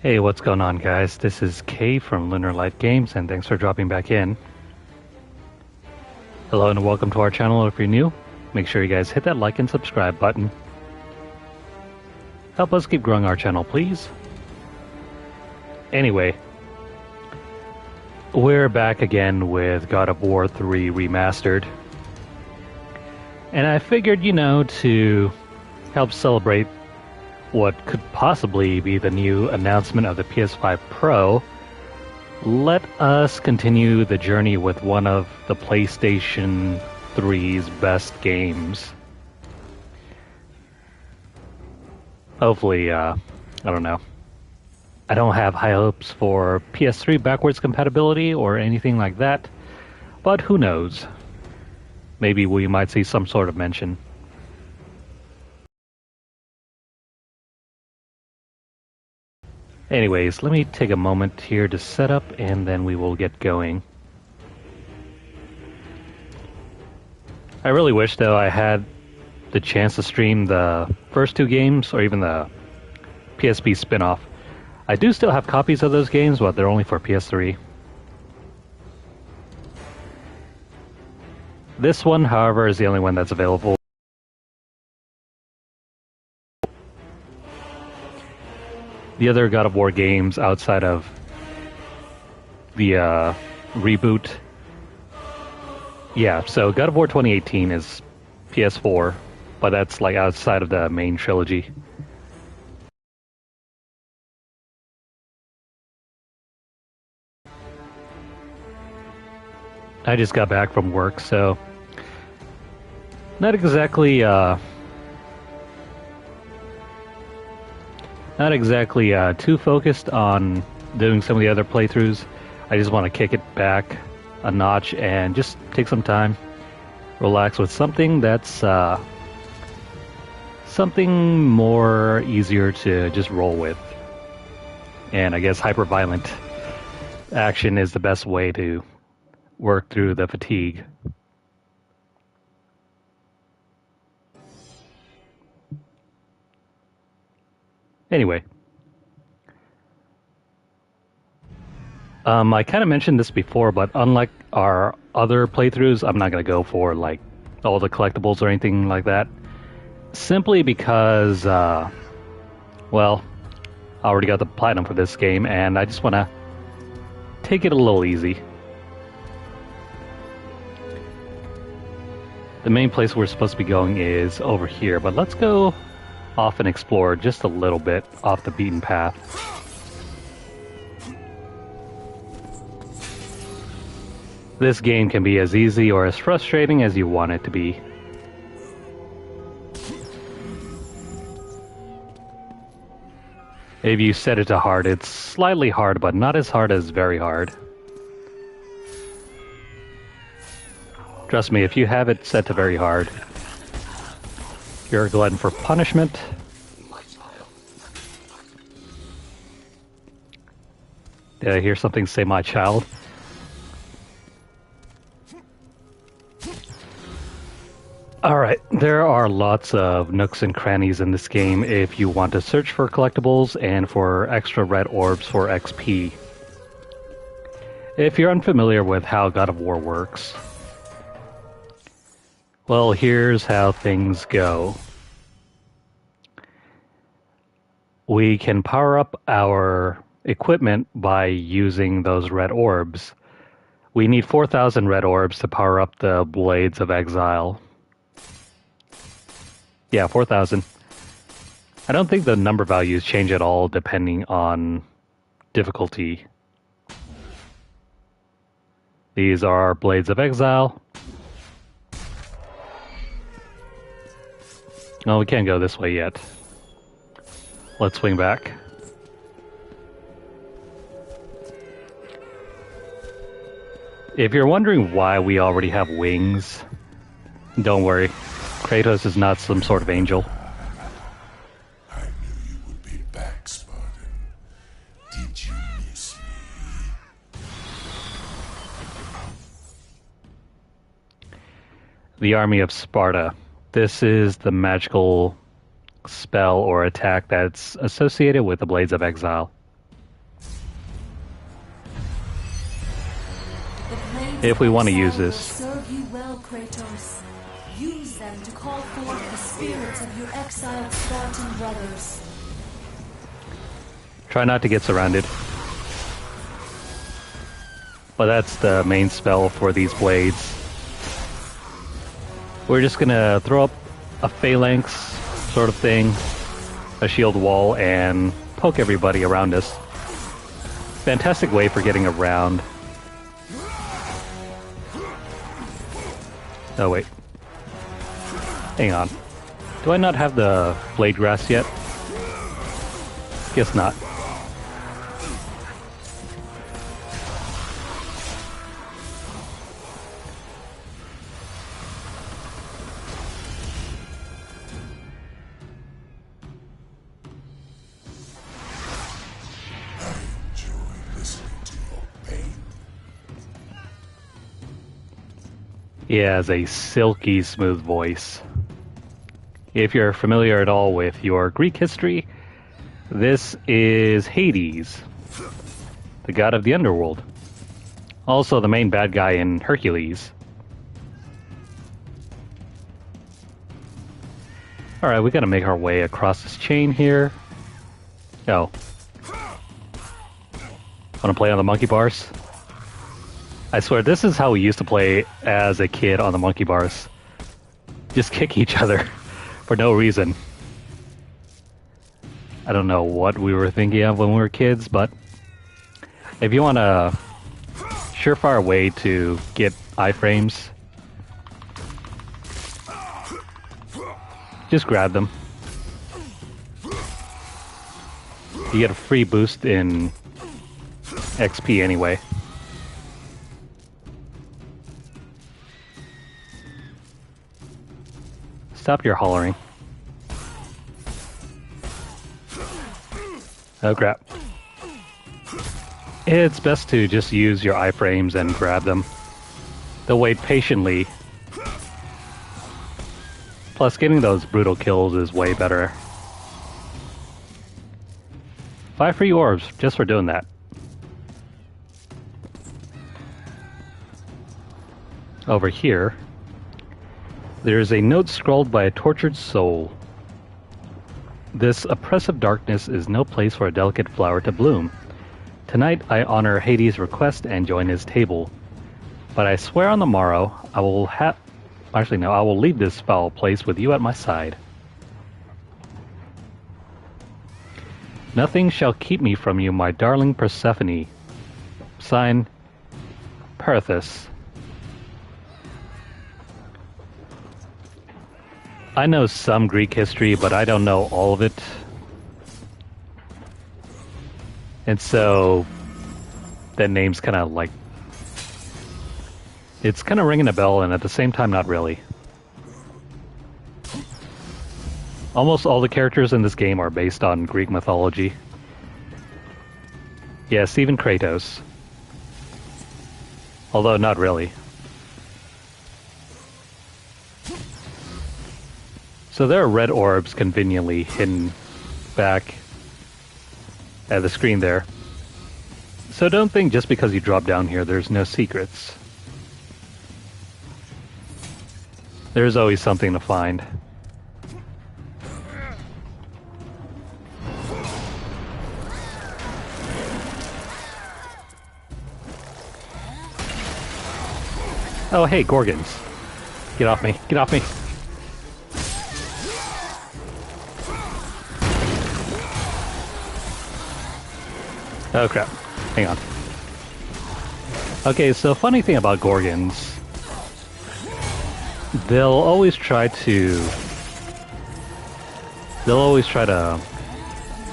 Hey, what's going on, guys? This is Kay from Lunarlight Games, and thanks for dropping back in. Hello and welcome to our channel. If you're new, make sure you guys hit that like and subscribe button. Help us keep growing our channel, please. Anyway, we're back again with God of War 3 Remastered. And I figured, to help celebrate what could possibly be the new announcement of the PS5 Pro, let us continue the journey with one of the PlayStation 3's best games. Hopefully, I don't know. I don't have high hopes for PS3 backwards compatibility or anything like that, but who knows? Maybe we might see some sort of mention. Anyways, let me take a moment here to set up and then we will get going. I really wish, though, I had the chance to stream the first two games or even the PSP spinoff. I do still have copies of those games, but they're only for PS3. This one, however, is the only one that's available. The other God of War games outside of the reboot. Yeah, so God of War 2018 is PS4, but that's like outside of the main trilogy. I just got back from work, so not exactly too focused on doing some of the other playthroughs. I just want to kick it back a notch and just take some time, relax with something that's something more easier to just roll with. And I guess hyper-violent action is the best way to work through the fatigue. Anyway, I kind of mentioned this before, but unlike our other playthroughs, I'm not going to go for like all the collectibles or anything like that. Simply because, well, I already got the platinum for this game, and I just want to take it a little easy. The main place we're supposed to be going is over here, but let's go off and explore just a little bit off the beaten path. This game can be as easy or as frustrating as you want it to be. If you set it to hard, it's slightly hard, but not as hard as very hard. Trust me, if you have it set to very hard, you're a glutton for punishment. Did I hear something say my child? Alright, there are lots of nooks and crannies in this game if you want to search for collectibles and for extra red orbs for XP. If you're unfamiliar with how God of War works, well, here's how things go. We can power up our equipment by using those red orbs. We need 4,000 red orbs to power up the Blades of Exile. Yeah, 4,000. I don't think the number values change at all depending on difficulty. These are Blades of Exile. No, we can't go this way yet. Let's swing back. If you're wondering why we already have wings, don't worry. Kratos is not some sort of angel. I knew you would be back, Spartan. Did you miss me? The Army of Sparta. This is the magical spell or attack that's associated with the Blades of Exile. if we want to use will this. serve you well, Kratos. Use them to call forth the spirits of your exiled Spartan brothers. Try not to get surrounded. But that's the main spell for these blades. We're just gonna throw up a phalanx sort of thing, a shield wall, and poke everybody around us. Fantastic way for getting around. Oh wait. Hang on. Do I not have the blade grass yet? Guess not. He has a silky smooth voice. If you're familiar at all with your Greek history, this is Hades, the god of the underworld. Also the main bad guy in Hercules. Alright, we gotta make our way across this chain here. Oh. Wanna play on the monkey bars? I swear, this is how we used to play as a kid on the monkey bars. Just kick each other for no reason. I don't know what we were thinking of when we were kids, but if you want a surefire way to get iframes, just grab them. You get a free boost in XP anyway. Stop your hollering. Oh crap. It's best to just use your iframes and grab them. They'll wait patiently. Plus, getting those brutal kills is way better. 5 free orbs just for doing that. Over here, there is a note scrawled by a tortured soul. This oppressive darkness is no place for a delicate flower to bloom. Tonight I honor Hades' request and join his table. But I swear on the morrow I will I will leave this foul place with you at my side. Nothing shall keep me from you, my darling Persephone. Signed, Perthus. I know some Greek history, but I don't know all of it. And so, that name's kind of like... It's kind of ringing a bell, and at the same time, not really. Almost all the characters in this game are based on Greek mythology. Yes, even Kratos. Although, not really. So there are red orbs conveniently hidden back at the screen there. So don't think just because you drop down here there's no secrets. There's always something to find. Oh hey, Gorgons. Get off me, get off me. Oh crap, hang on. Okay, so funny thing about Gorgons, they'll always try to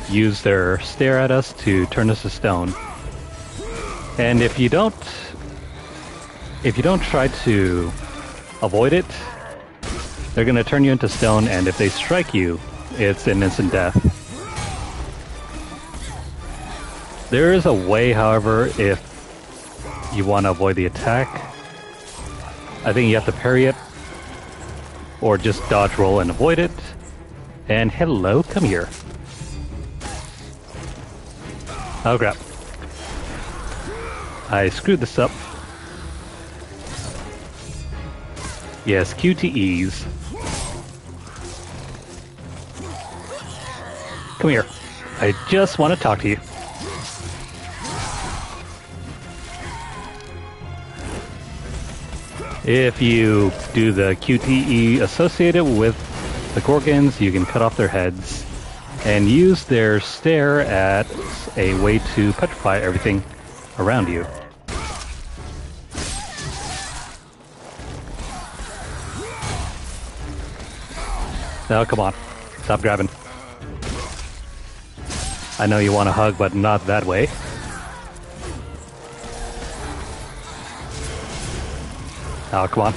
use their stare at us to turn us to stone. And if you don't try to avoid it, they're gonna turn you into stone, and if they strike you, it's an instant death. There is a way, however, if you want to avoid the attack. I think you have to parry it, or just dodge roll and avoid it. And hello, come here. Oh crap. I screwed this up. Yes, QTEs. Come here. I just want to talk to you. If you do the QTE associated with the Gorgons, you can cut off their heads and use their stare as a way to petrify everything around you. Now, come on. Stop grabbing. I know you want a hug, but not that way. Oh, come on.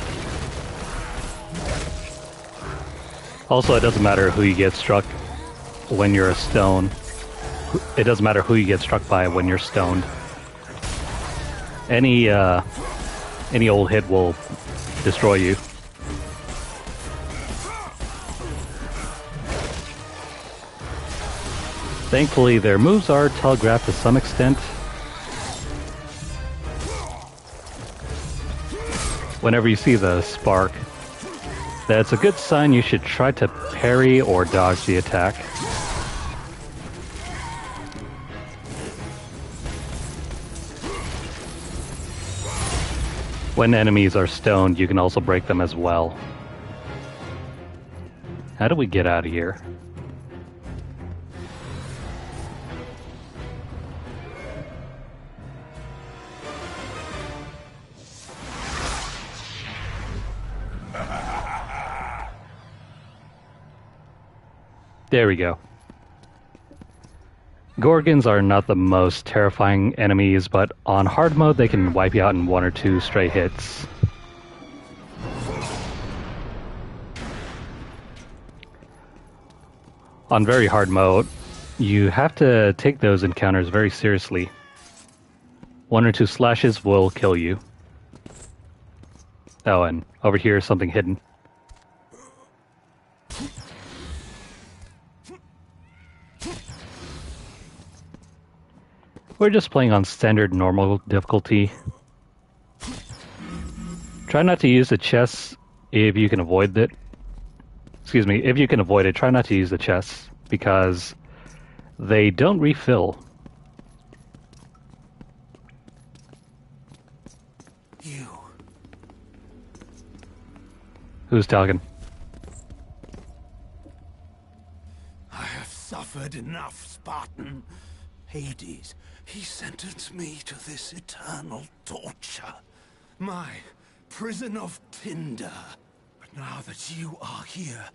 Also, it doesn't matter who you get struck when you're a stone. It doesn't matter who you get struck by when you're stoned. Any old hit will destroy you. Thankfully, their moves are telegraphed to some extent. Whenever you see the spark, that's a good sign you should try to parry or dodge the attack. When enemies are stoned, you can also break them as well. How do we get out of here? There we go. Gorgons are not the most terrifying enemies, but on hard mode they can wipe you out in 1 or 2 straight hits. On very hard mode, you have to take those encounters very seriously. 1 or 2 slashes will kill you. Oh, and over here is something hidden. We're just playing on standard normal difficulty. Try not to use the chests if you can avoid it. Excuse me, if you can avoid it, try not to use the chests because they don't refill. You. Who's talking? I have suffered enough, Spartan. Hades, he sentenced me to this eternal torture. My prison of tinder. But now that you are here,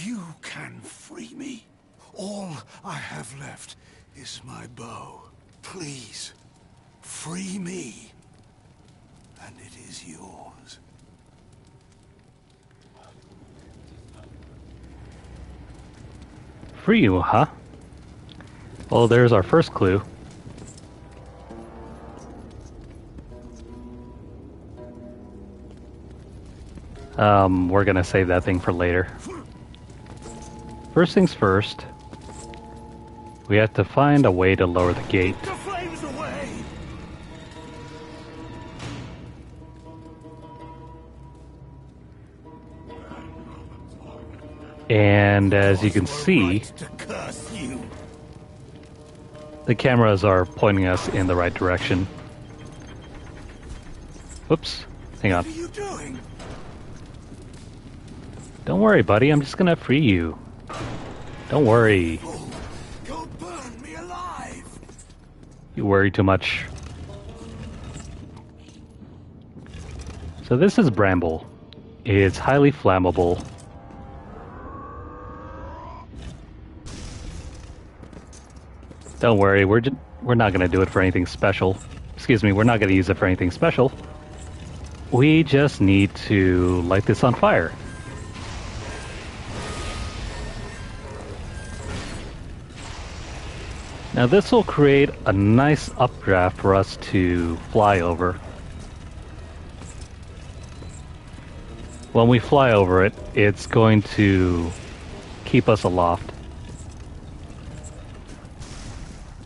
you can free me. All I have left is my bow. Please, free me, and it is yours. Free you, huh? Well, there's our first clue. We're gonna save that thing for later. First things first, we have to find a way to lower the gate. The flames away! And as you can see, To curse you. the cameras are pointing us in the right direction. Oops, hang on. What are you doing? Don't worry, buddy, I'm just gonna free you. Don't worry. Oh, you'll burn me alive! You worry too much. So this is Bramble. It's highly flammable. Don't worry, we're not gonna do it for anything special. Excuse me, we're not gonna use it for anything special. We just need to light this on fire. Now this will create a nice updraft for us to fly over. When we fly over it, it's going to keep us aloft.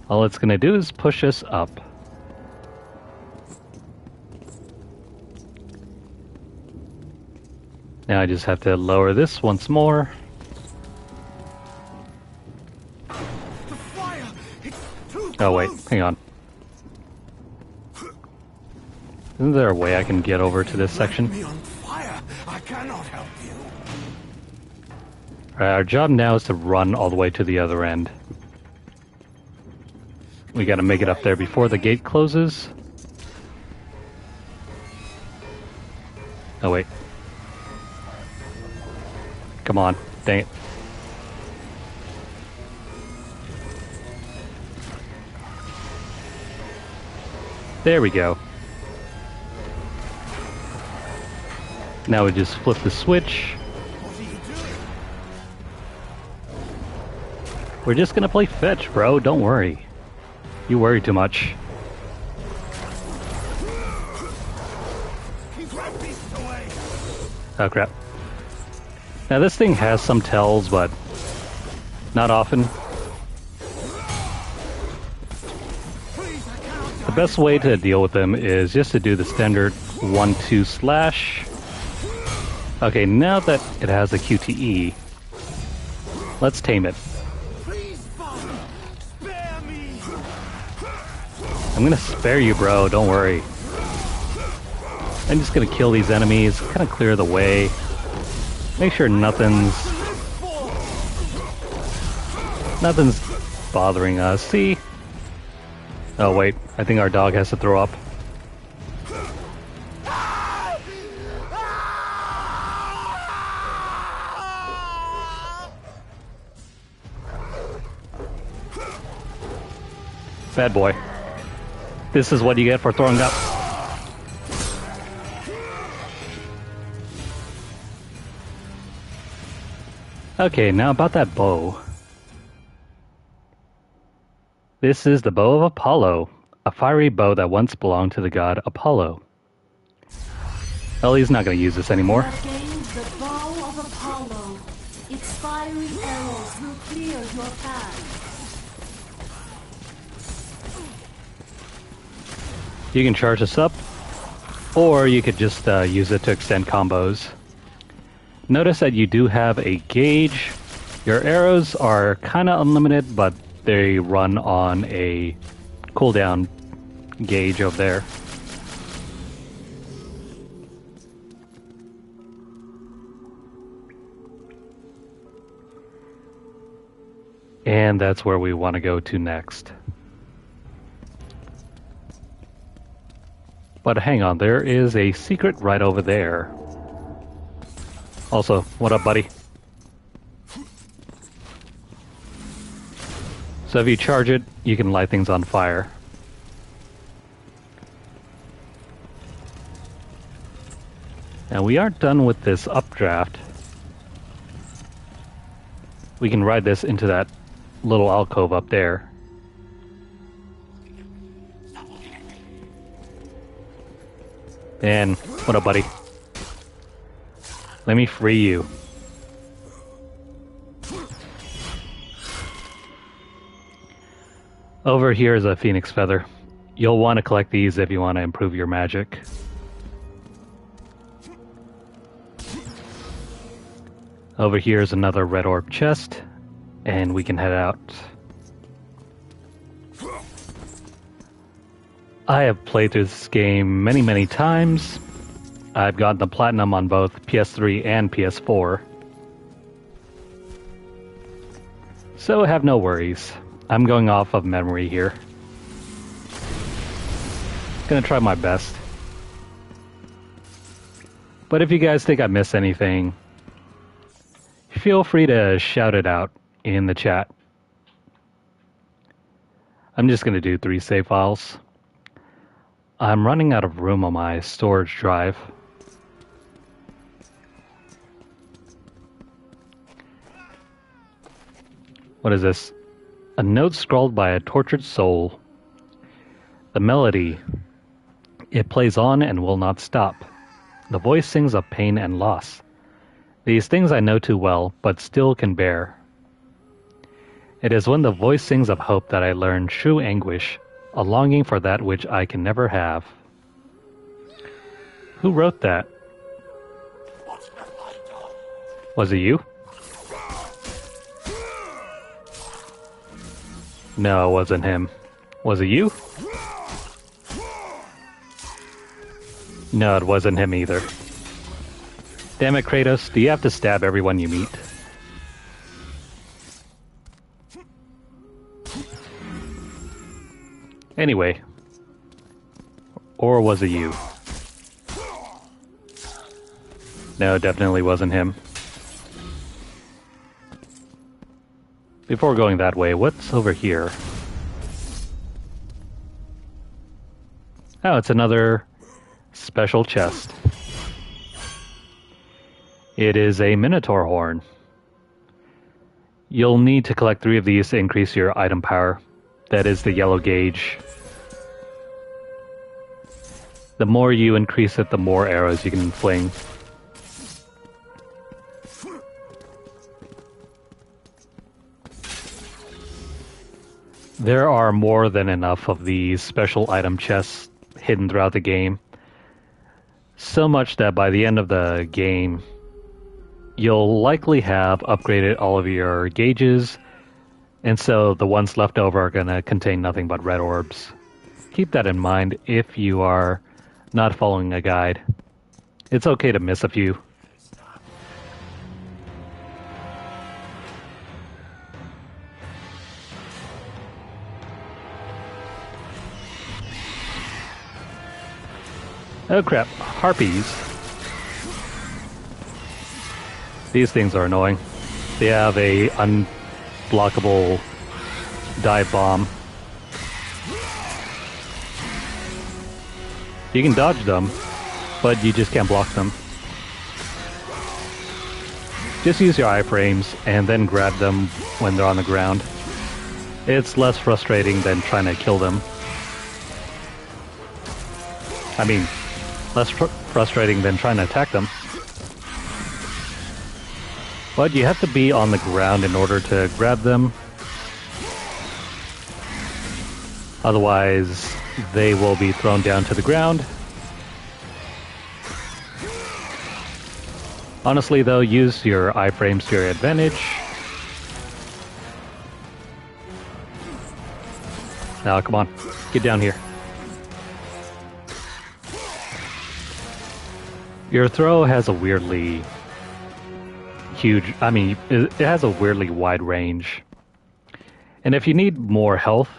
All it's going to do is push us up. Now I just have to lower this once more. The fire! It's too Oh wait, close. hang on. Isn't there a way I can get over to this section? Me on fire. I cannot help you. Alright, our job now is to run all the way to the other end. We gotta make it up there before the gate closes. Oh wait. Come on, dang it. There we go. Now we just flip the switch. What are you doing? We're just gonna play fetch, bro. Don't worry. You worry too much. Keep that beast away. Oh crap. Now this thing has some tells, but not often. Please, I cannot The best way to deal with them is just to do the standard 1-2 slash. Okay, now that it has a QTE, let's tame it. Please, Father, spare me. I'm gonna spare you, bro, don't worry. I'm just gonna kill these enemies, kind of clear the way. Make sure nothing's bothering us. See? Oh wait, I think our dog has to throw up. Bad boy. This is what you get for throwing up. Okay, now about that bow. This is the bow of Apollo, a fiery bow that once belonged to the god Apollo. Well, he's not going to use this anymore. You have gained the bow of Apollo. Its fiery arrows will clear your path. You can charge this up, or you could just use it to extend combos. Notice that you do have a gauge. Your arrows are kind of unlimited, but they run on a cooldown gauge over there. And that's where we want to go to next. But hang on, there is a secret right over there. Also, what up, buddy? So if you charge it, you can light things on fire. Now we aren't done with this updraft. We can ride this into that little alcove up there. And what up, buddy? Let me free you. Over here is a phoenix feather. You'll want to collect these if you want to improve your magic. Over here is another red orb chest, and we can head out. I have played through this game many, many times. I've gotten the platinum on both PS3 and PS4. So have no worries. I'm going off of memory here. Gonna try my best. But if you guys think I missed anything, feel free to shout it out in the chat. I'm just gonna do 3 save files. I'm running out of room on my storage drive. What is this? A note scrawled by a tortured soul. The melody. It plays on and will not stop. The voice sings of pain and loss. These things I know too well, but still can bear. It is when the voice sings of hope that I learn true anguish, a longing for that which I can never have. Who wrote that? What's the light? Was it you? No, it wasn't him. Was it you? No, it wasn't him either. Damn it, Kratos, do you have to stab everyone you meet? Anyway. Or was it you? No, it definitely wasn't him. Before going that way, what's over here? Oh, it's another special chest. It is a Minotaur horn. You'll need to collect 3 of these to increase your item power. That is the yellow gauge. The more you increase it, the more arrows you can fling. There are more than enough of these special item chests hidden throughout the game. So much that by the end of the game, you'll likely have upgraded all of your gauges, and so the ones left over are going to contain nothing but red orbs. Keep that in mind if you are not following a guide. It's okay to miss a few. Oh crap, harpies. These things are annoying. They have a unblockable dive bomb. You can dodge them, but you just can't block them. Just use your iframes and then grab them when they're on the ground. It's less frustrating than trying to kill them. I mean, less frustrating than trying to attack them. But you have to be on the ground in order to grab them. Otherwise, they will be thrown down to the ground. Honestly though, use your iframes to your advantage. Now, come on, get down here. Your throw has a weirdly huge, it has a weirdly wide range. And if you need more health,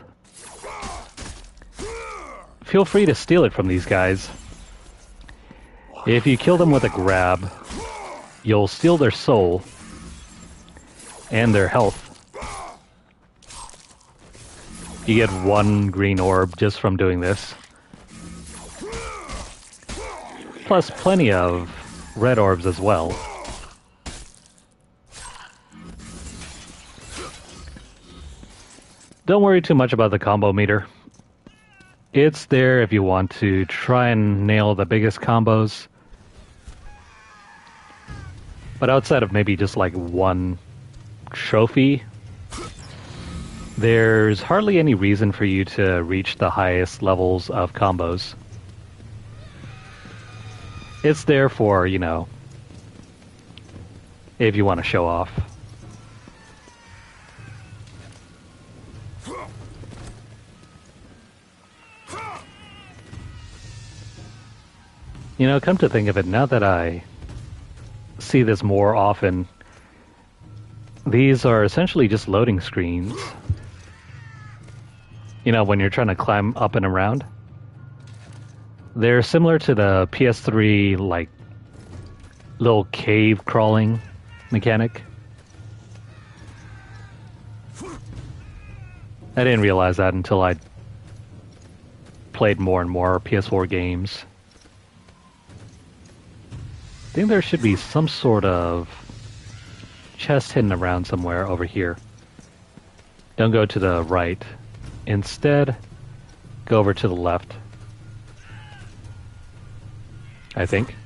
feel free to steal it from these guys. If you kill them with a grab, you'll steal their soul and their health. You get 1 green orb just from doing this. Plus plenty of red orbs as well. Don't worry too much about the combo meter. It's there if you want to try and nail the biggest combos. But outside of maybe just like 1 trophy, there's hardly any reason for you to reach the highest levels of combos. It's there for, you know, if you want to show off. You know, come to think of it, now that I see this more often, these are essentially just loading screens. You know, when you're trying to climb up and around. They're similar to the PS3, like, little cave crawling mechanic. I didn't realize that until I played more and more PS4 games. I think there should be some sort of chest hidden around somewhere over here. Don't go to the right. Instead, go over to the left. I think.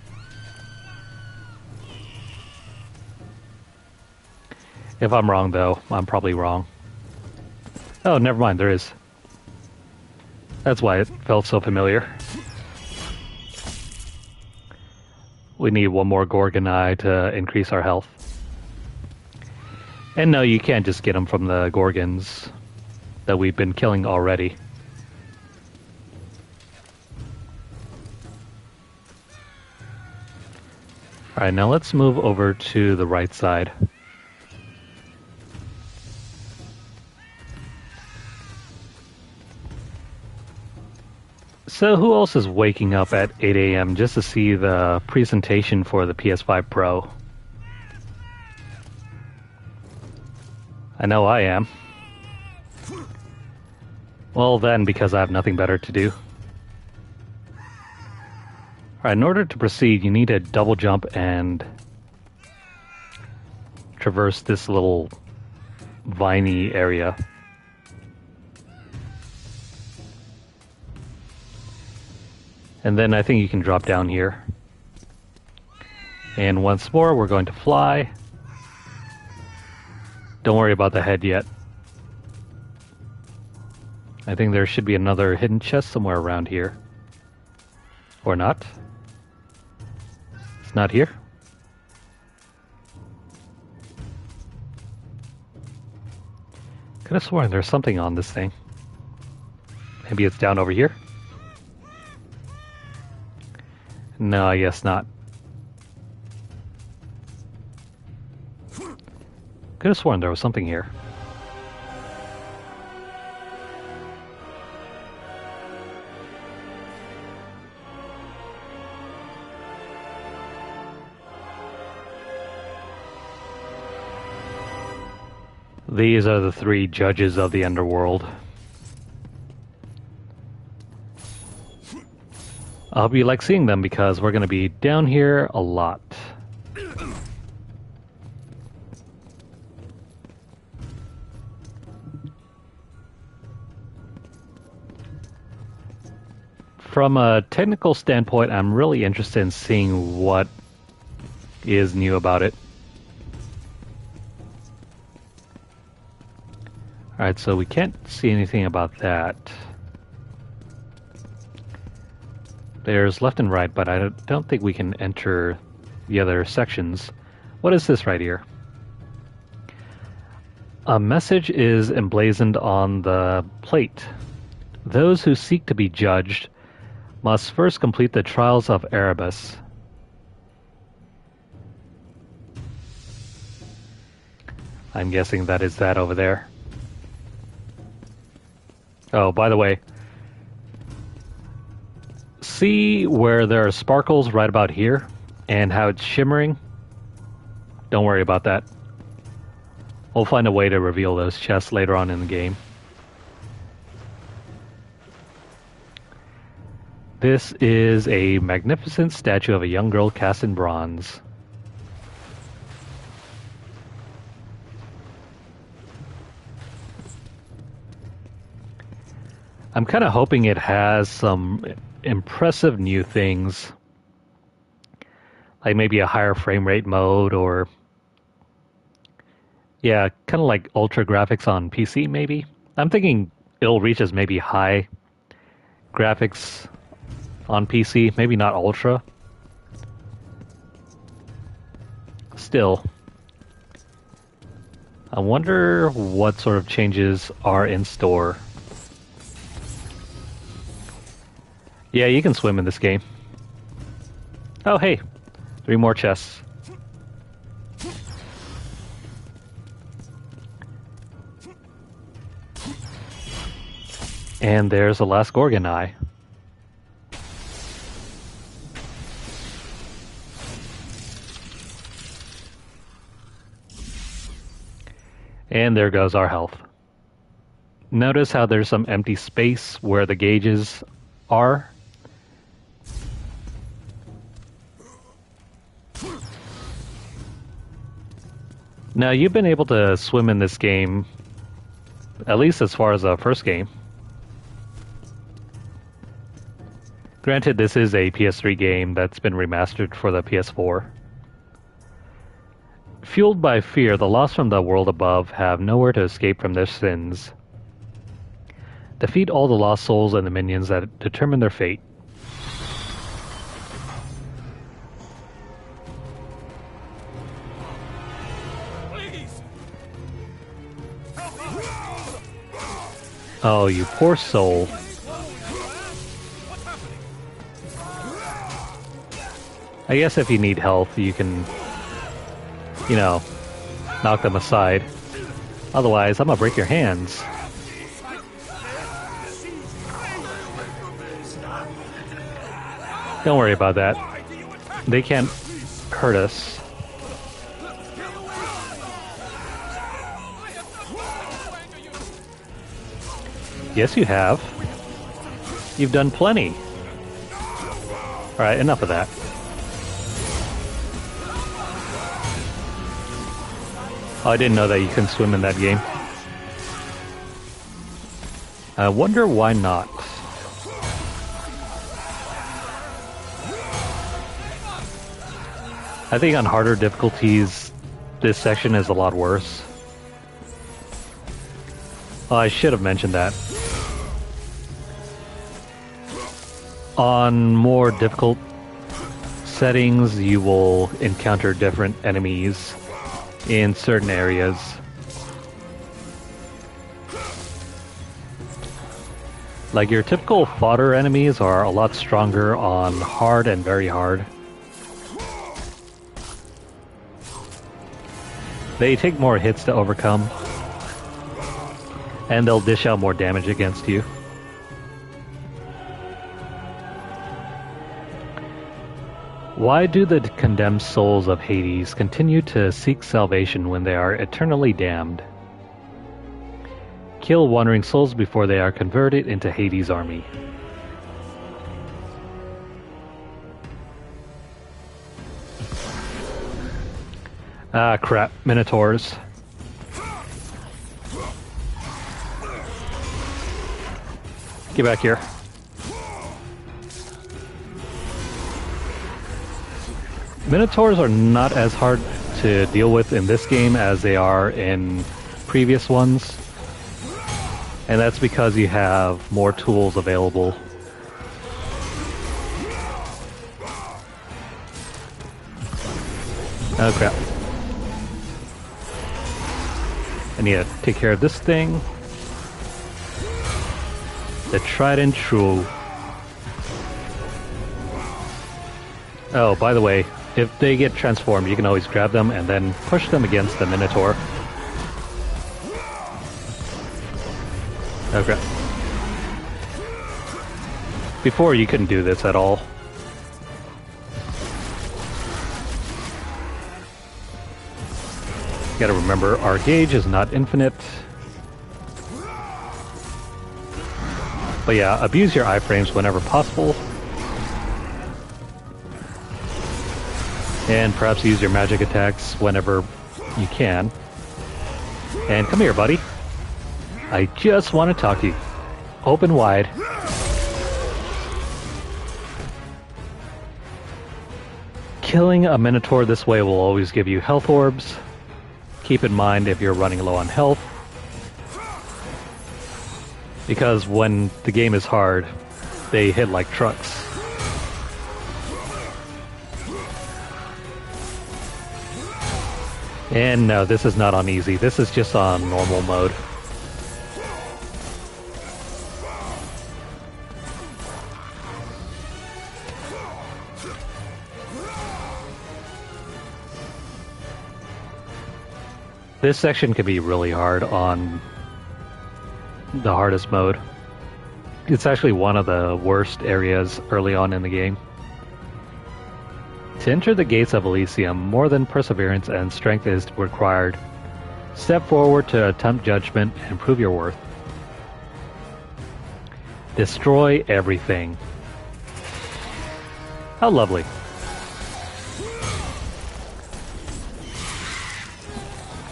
If I'm wrong, though, I'm probably wrong. Oh, never mind, there is. That's why it felt so familiar. We need 1 more Gorgon Eye to increase our health. And no, you can't just get them from the Gorgons that we've been killing already. Alright, now let's move over to the right side. So who else is waking up at 8 a.m. just to see the presentation for the PS5 Pro? I know I am. Well then, because I have nothing better to do. Alright, in order to proceed, you need to double jump and traverse this little viney area. And then I think you can drop down here. And once more, we're going to fly. Don't worry about the head yet. I think there should be another hidden chest somewhere around here. Or not. It's not here. Could have sworn there's something on this thing. Maybe it's down over here? No, I guess not. Could have sworn there was something here. These are the three judges of the underworld. I hope you like seeing them because we're going to be down here a lot. From a technical standpoint, I'm really interested in seeing what is new about it. Alright, so we can't see anything about that. There's left and right, but I don't think we can enter the other sections. What is this right here? A message is emblazoned on the plate. Those who seek to be judged must first complete the trials of Erebus. I'm guessing that is that over there. Oh, by the way, see where there are sparkles right about here and how it's shimmering? Don't worry about that. We'll find a way to reveal those chests later on in the game. This is a magnificent statue of a young girl cast in bronze. I'm kind of hoping it has some impressive new things. Like maybe a higher frame rate mode or... yeah, kind of like ultra graphics on PC maybe. I'm thinking it'll reach as maybe high graphics on PC, maybe not ultra. Still, I wonder what sort of changes are in store. Yeah, you can swim in this game. Oh, hey, 3 more chests. And there's the last Gorgon eye. And there goes our health. Notice how there's some empty space where the gauges are. Now, you've been able to swim in this game, at least as far as the first game. Granted, this is a PS3 game that's been remastered for the PS4. Fueled by fear, the lost from the world above have nowhere to escape from their sins. Defeat all the lost souls and the minions that determine their fate. Please! Oh, you poor soul. I guess if you need health, you can, you know, knock them aside. Otherwise, I'm gonna break your hands. Don't worry about that. They can't hurt us. Yes, you have. You've done plenty. Alright, enough of that. Oh, I didn't know that you can swim in that game. I wonder why not. I think on harder difficulties, this section is a lot worse. Oh, I should have mentioned that. On more difficult settings, you will encounter different enemies in certain areas. Like your typical fodder enemies are a lot stronger on hard and very hard. They take more hits to overcome, and they'll dish out more damage against you. Why do the condemned souls of Hades continue to seek salvation when they are eternally damned? Kill wandering souls before they are converted into Hades' army. Ah, crap. Minotaurs. Get back here. Minotaurs are not as hard to deal with in this game as they are in previous ones. And that's because you have more tools available. Oh crap. I need to take care of this thing. The tried and true. Oh, by the way, if they get transformed, you can always grab them and then push them against the Minotaur. Okay. Before, you couldn't do this at all. You gotta remember, our gauge is not infinite. But yeah, abuse your iframes whenever possible. And perhaps use your magic attacks whenever you can. And come here, buddy. I just want to talk to you. Open wide. Killing a Minotaur this way will always give you health orbs. Keep in mind if you're running low on health. Because when the game is hard, they hit like trucks. And no, this is not on easy. This is just on normal mode. This section can be really hard on the hardest mode. It's actually one of the worst areas early on in the game. To enter the gates of Elysium, more than perseverance and strength is required. Step forward to attempt judgment and prove your worth. Destroy everything. How lovely.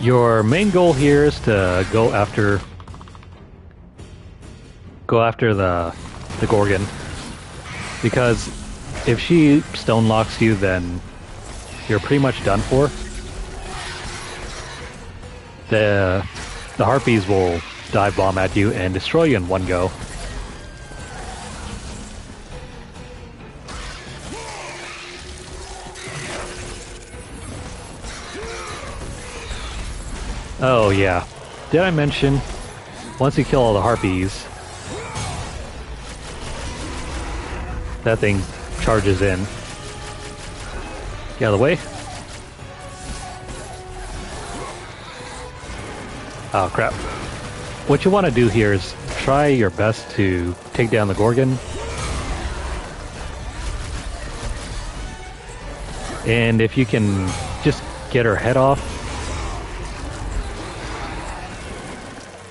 Your main goal here is to go after the Gorgon, because if she stone locks you, then you're pretty much done for. The harpies will dive bomb at you and destroy you in one go. Oh yeah, did I mention once you kill all the harpies, that thing charges in. Get out of the way. Oh crap. What you want to do here is try your best to take down the Gorgon. And if you can just get her head off.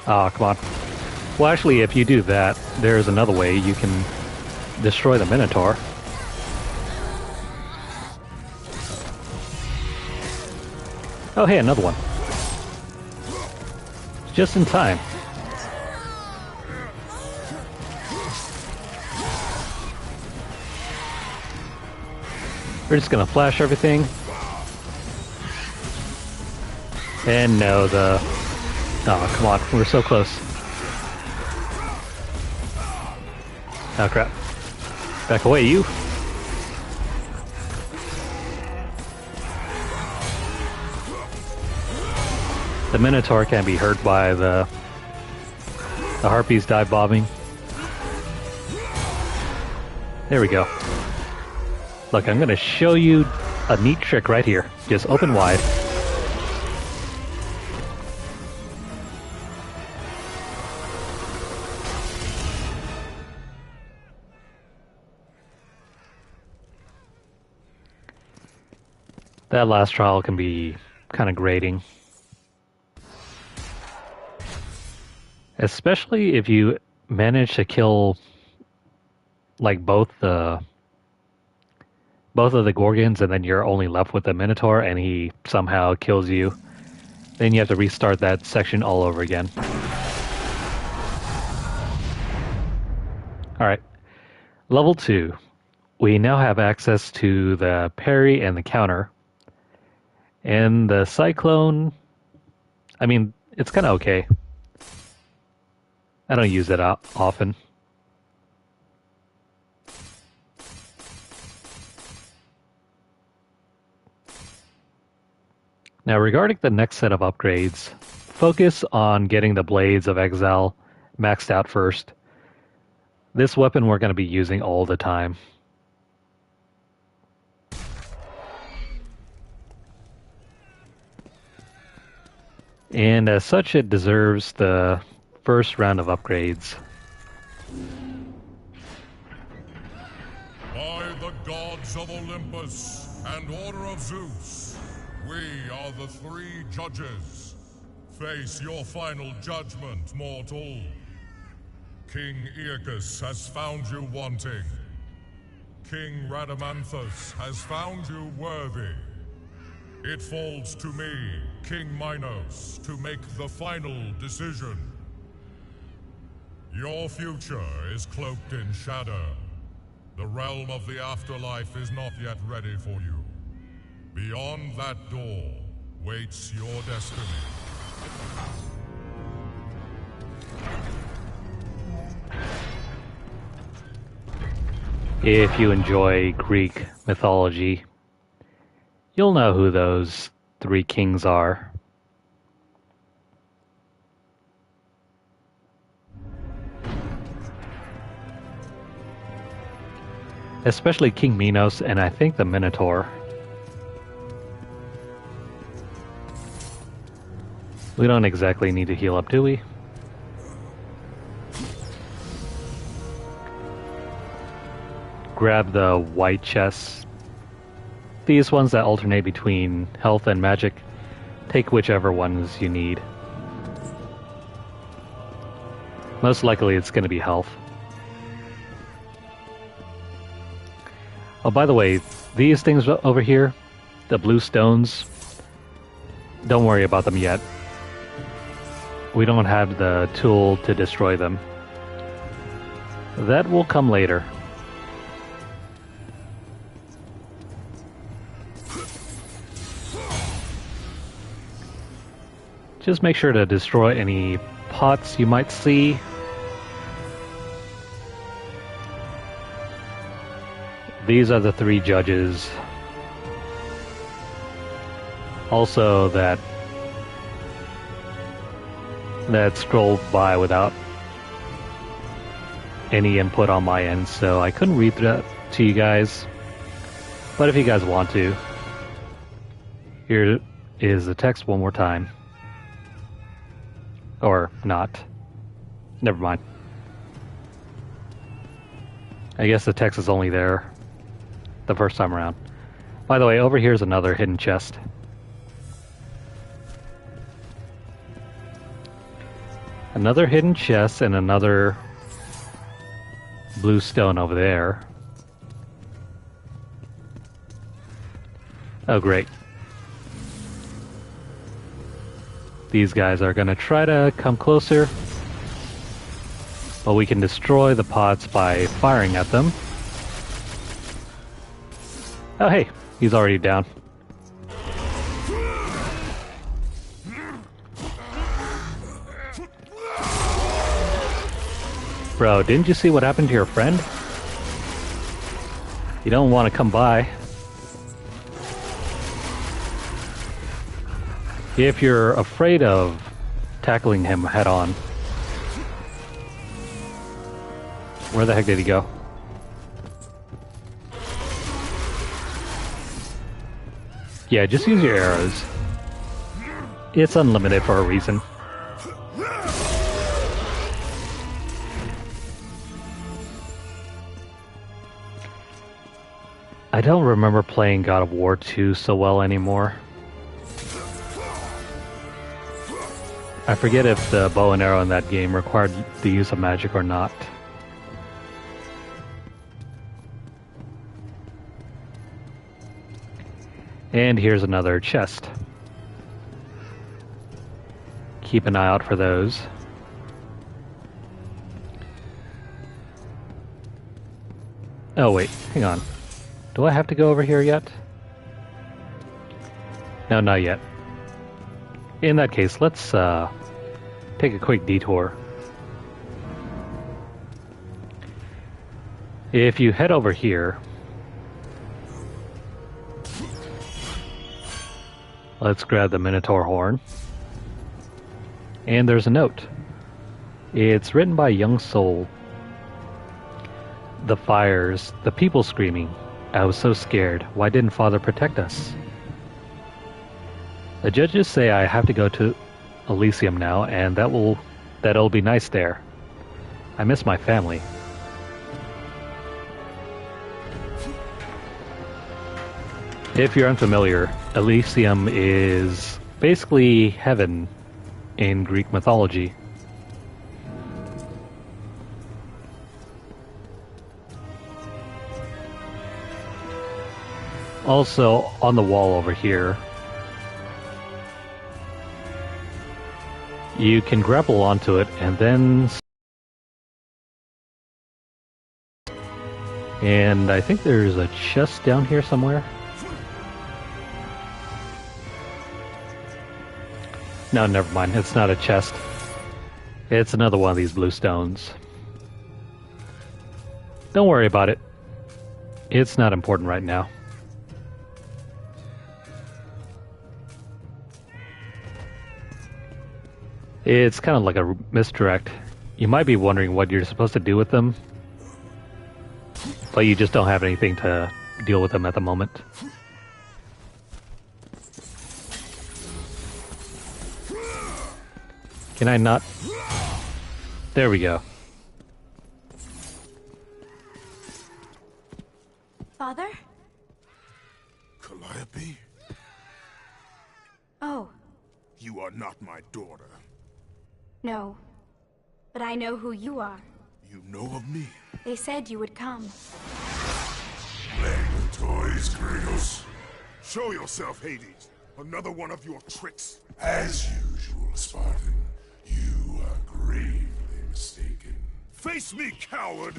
Ah, come on. Well, actually, if you do that, there's another way you can destroy the Minotaur. Oh, hey, another one. Just in time. We're just gonna flash everything. And no, the... Oh, come on, we're so close. Oh, crap. Back away, you. The Minotaur can be hurt by the Harpies dive bombing. There we go. Look, I'm gonna show you a neat trick right here. Just open wide. That last trial can be kind of grating. Especially if you manage to kill like both of the Gorgons and then you're only left with the Minotaur and he somehow kills you. Then you have to restart that section all over again. Alright. Level 2. We now have access to the parry and the counter. And the Cyclone, I mean, it's kind of okay. I don't use it often. Now, regarding the next set of upgrades, focus on getting the Blades of Exile maxed out first. This weapon we're going to be using all the time. And as such, it deserves the first round of upgrades. By the gods of Olympus and Order of Zeus, we are the three judges. Face your final judgment, mortal. King Aeacus has found you wanting. King Rhadamanthus has found you worthy. It falls to me, King Minos, to make the final decision. Your future is cloaked in shadow. The realm of the afterlife is not yet ready for you. Beyond that door waits your destiny. If you enjoy Greek mythology, you'll know who those three kings are. Especially King Minos and I think the Minotaur. We don't exactly need to heal up, do we? Grab the white chests. These ones that alternate between health and magic. Take whichever ones you need. Most likely it's going to be health. Oh, by the way, these things over here, the blue stones, don't worry about them yet. We don't have the tool to destroy them. That will come later. Just make sure to destroy any pots you might see. These are the three judges. Also that scrolled by without any input on my end, so I couldn't read that to you guys. But if you guys want to, here is the text one more time. Or not. Never mind. I guess the text is only there the first time around. By the way, over here is another hidden chest. Another hidden chest and another blue stone over there. Oh, great. These guys are going to try to come closer, but we can destroy the pots by firing at them. Oh, hey, he's already down. Bro, didn't you see what happened to your friend? You don't want to come by. If you're afraid of tackling him head on. Where the heck did he go? Yeah, just use your arrows. It's unlimited for a reason. I don't remember playing God of War 2 so well anymore. I forget if the bow and arrow in that game required the use of magic or not. And here's another chest. Keep an eye out for those. Oh wait, hang on. Do I have to go over here yet? No, not yet. In that case, let's take a quick detour. If you head over here, let's grab the Minotaur horn. And there's a note. It's written by a young soul. The fires, the people screaming. I was so scared. Why didn't Father protect us? The judges say I have to go to Elysium now, and that'll be nice there. I miss my family. If you're unfamiliar, Elysium is basically heaven in Greek mythology. Also, on the wall over here, you can grapple onto it and then... And I think there's a chest down here somewhere. No, never mind. It's not a chest. It's another one of these blue stones. Don't worry about it. It's not important right now. It's kind of like a misdirect. You might be wondering what you're supposed to do with them, but you just don't have anything to deal with them at the moment. Can I not? There we go. Father? Calliope, Oh, you are not my daughter. no. But I know who you are. You know of me. They said you would come. Playing with toys, Kratos. Show yourself, Hades. Another one of your tricks. As usual, Spartan, you are gravely mistaken. Face me, coward!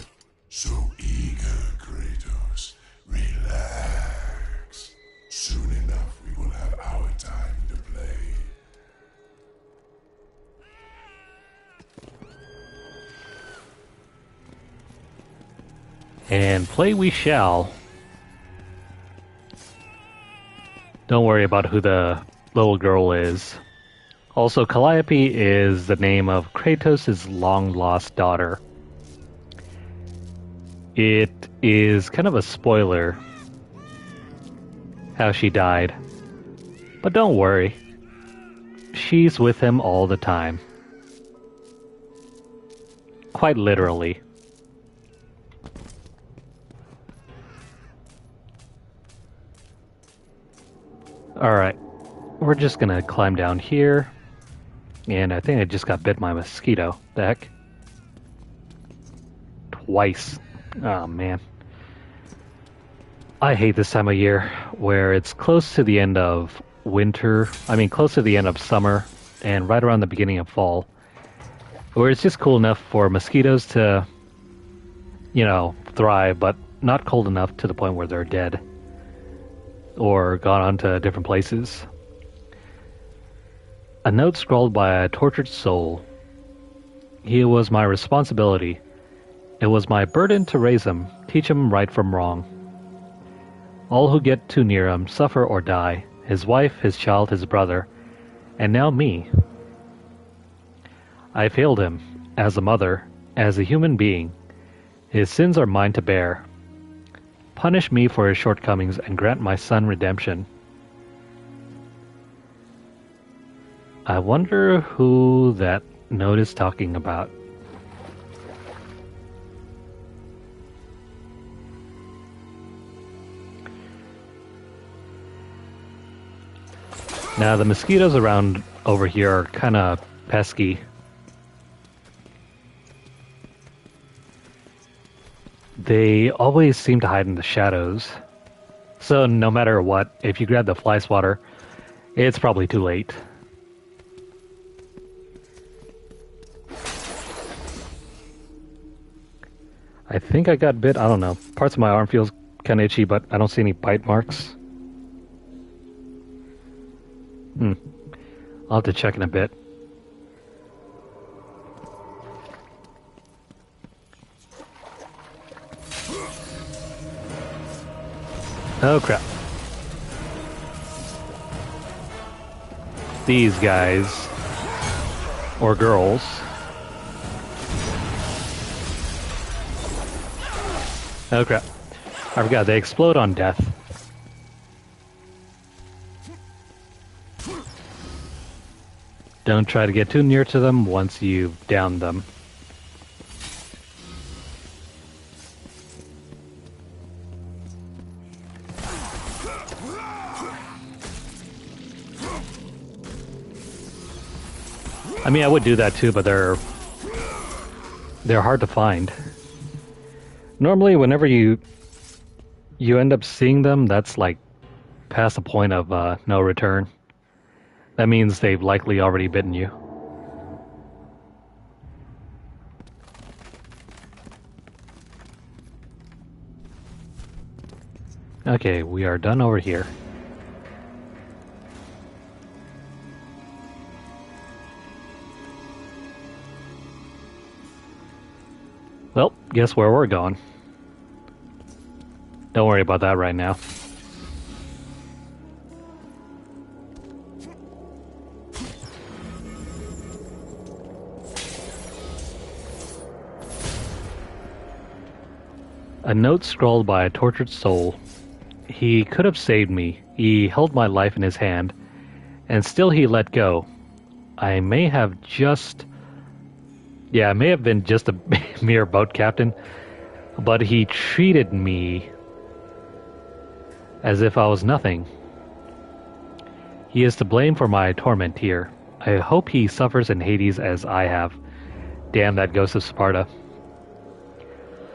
So eager, Kratos. Relax. Soon enough, we will have our time to play. And play we shall. Don't worry about who the little girl is. Also, Calliope is the name of Kratos' long-lost daughter. It is kind of a spoiler how she died. But don't worry, she's with him all the time. Quite literally. Alright, we're just gonna climb down here. And I think I just got bit by a mosquito. The heck? Twice. Oh man. I hate this time of year where it's close to the end of winter. I mean, close to the end of summer and right around the beginning of fall. Where it's just cool enough for mosquitoes to, you know, thrive, but not cold enough to the point where they're dead. Or gone on to different places. A note scrawled by a tortured soul. He was my responsibility. It was my burden to raise him, teach him right from wrong. All who get too near him suffer or die. His wife, his child, his brother, and now me. I failed him, as a mother, as a human being. His sins are mine to bear. Punish me for his shortcomings and grant my son redemption. I wonder who that note is talking about. Now the mosquitoes around over here are kind of pesky. They always seem to hide in the shadows. So no matter what, if you grab the fly swatter, it's probably too late. I think I got bit. I don't know. Parts of my arm feels kind of itchy, but I don't see any bite marks. I'll have to check in a bit. Oh crap. These guys, or girls, oh crap. I forgot, they explode on death. Don't try to get too near to them once you've downed them. I mean, I would do that too, but they're hard to find. Normally, whenever you end up seeing them, that's like past the point of no return. That means they've likely already bitten you. Okay, we are done over here. Well, guess where we're going. Don't worry about that right now. A note scrawled by a tortured soul. He could have saved me. He held my life in his hand, and still he let go. I may have been just a mere boat captain, but he treated me as if I was nothing. He is to blame for my torment here. I hope he suffers in Hades as I have. Damn that ghost of Sparta.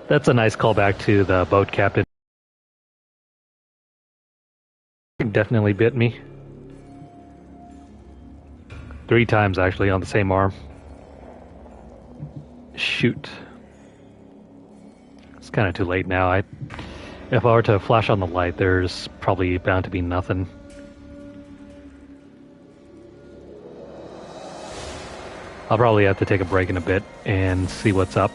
That's a nice callback to the boat captain. Definitely bit me. 3 times actually on the same arm. Shoot. It's kind of too late now. If I were to flash on the light, there's probably bound to be nothing. I'll probably have to take a break in a bit and see what's up.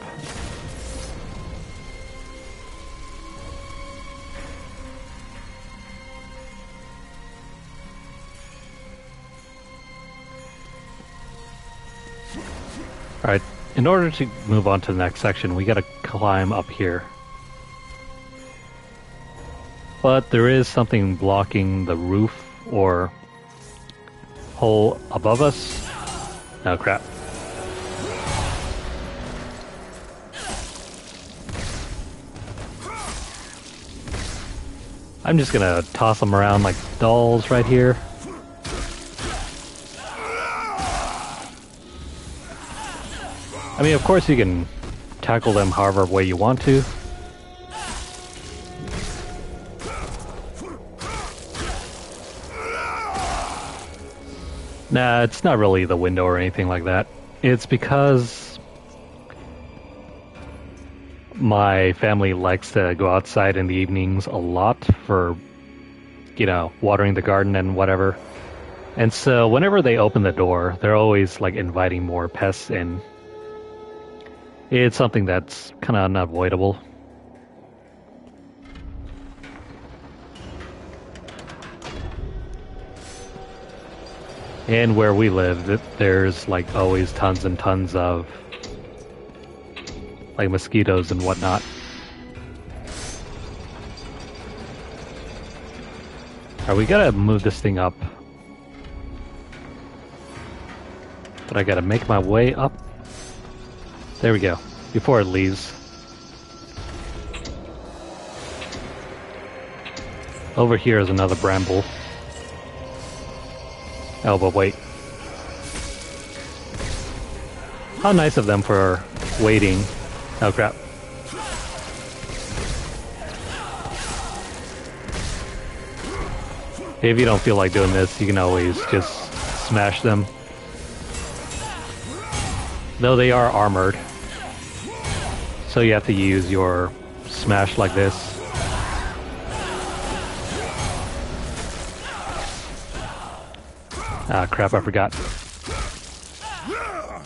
Alright, in order to move on to the next section, we gotta climb up here. But there is something blocking the roof or hole above us. Oh crap. I'm just gonna toss them around like dolls right here. I mean, of course you can tackle them however way you want to. Nah, it's not really the window or anything like that. It's because my family likes to go outside in the evenings a lot for, you know, watering the garden and whatever. And so whenever they open the door, they're always like inviting more pests in. It's something that's kind of unavoidable. And where we live, there's like always tons and tons of like mosquitoes and whatnot. Alright, we gotta move this thing up. But I gotta make my way up. There we go, before it leaves. Over here is another bramble. Oh, but wait. How nice of them for waiting. Oh crap. If you don't feel like doing this, you can always just smash them. Though they are armored. So you have to use your smash like this. Ah, crap, I forgot.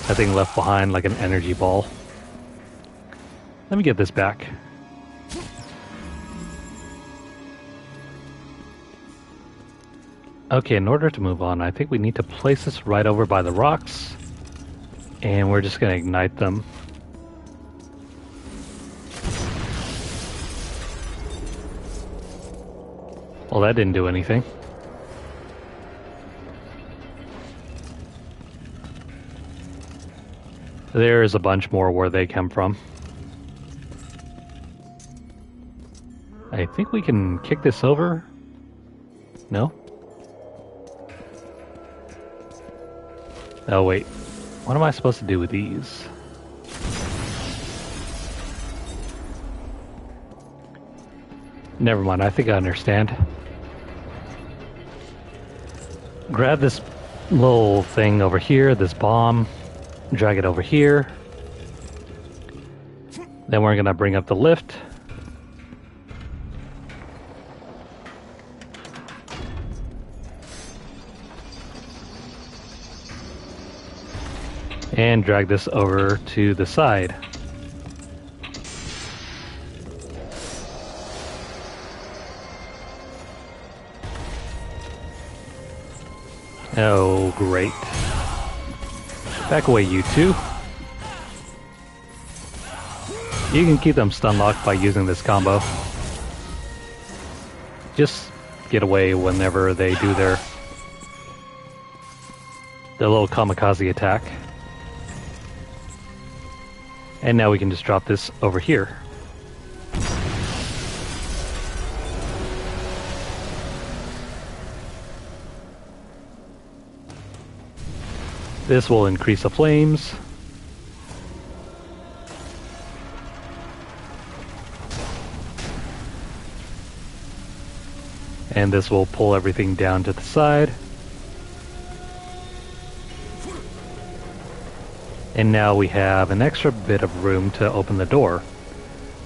That thing left behind like an energy ball. Let me get this back. Okay, in order to move on, I think we need to place this right over by the rocks. And we're just gonna ignite them. Well, that didn't do anything. There's a bunch more where they come from. I think we can kick this over. No? Oh wait, what am I supposed to do with these? Never mind, I think I understand. Grab this little thing over here, this bomb. Drag it over here. Then we're gonna bring up the lift. And drag this over to the side. Oh, great. Back away, you two. You can keep them stun locked by using this combo. Just get away whenever they do their little kamikaze attack. And now we can just drop this over here. This will increase the flames. And this will pull everything down to the side. And now we have an extra bit of room to open the door.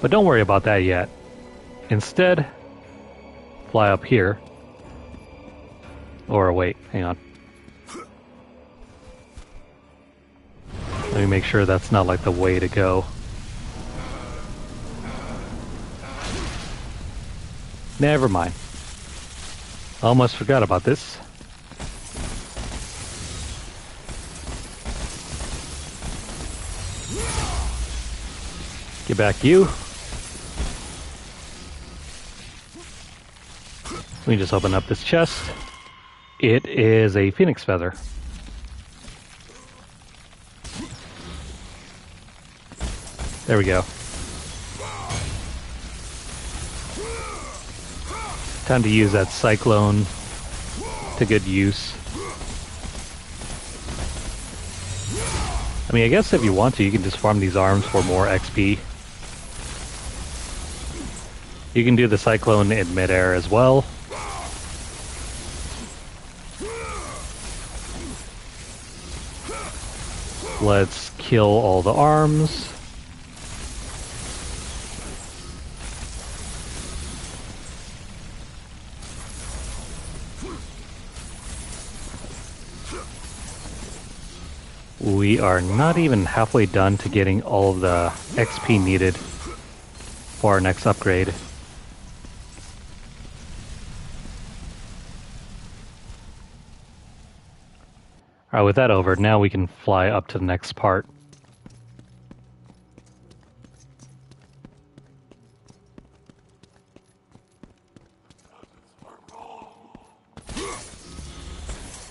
But don't worry about that yet. Instead, fly up here. Or wait, hang on. Let me make sure that's not like the way to go. Never mind. Almost forgot about this. Get back, you. We just open up this chest. It is a phoenix feather. There we go. Time to use that cyclone to good use. I mean, I guess if you want to, you can just farm these arms for more XP. You can do the cyclone in midair as well. Let's kill all the arms. We are not even halfway done to getting all of the XP needed for our next upgrade. Alright, with that over, now we can fly up to the next part.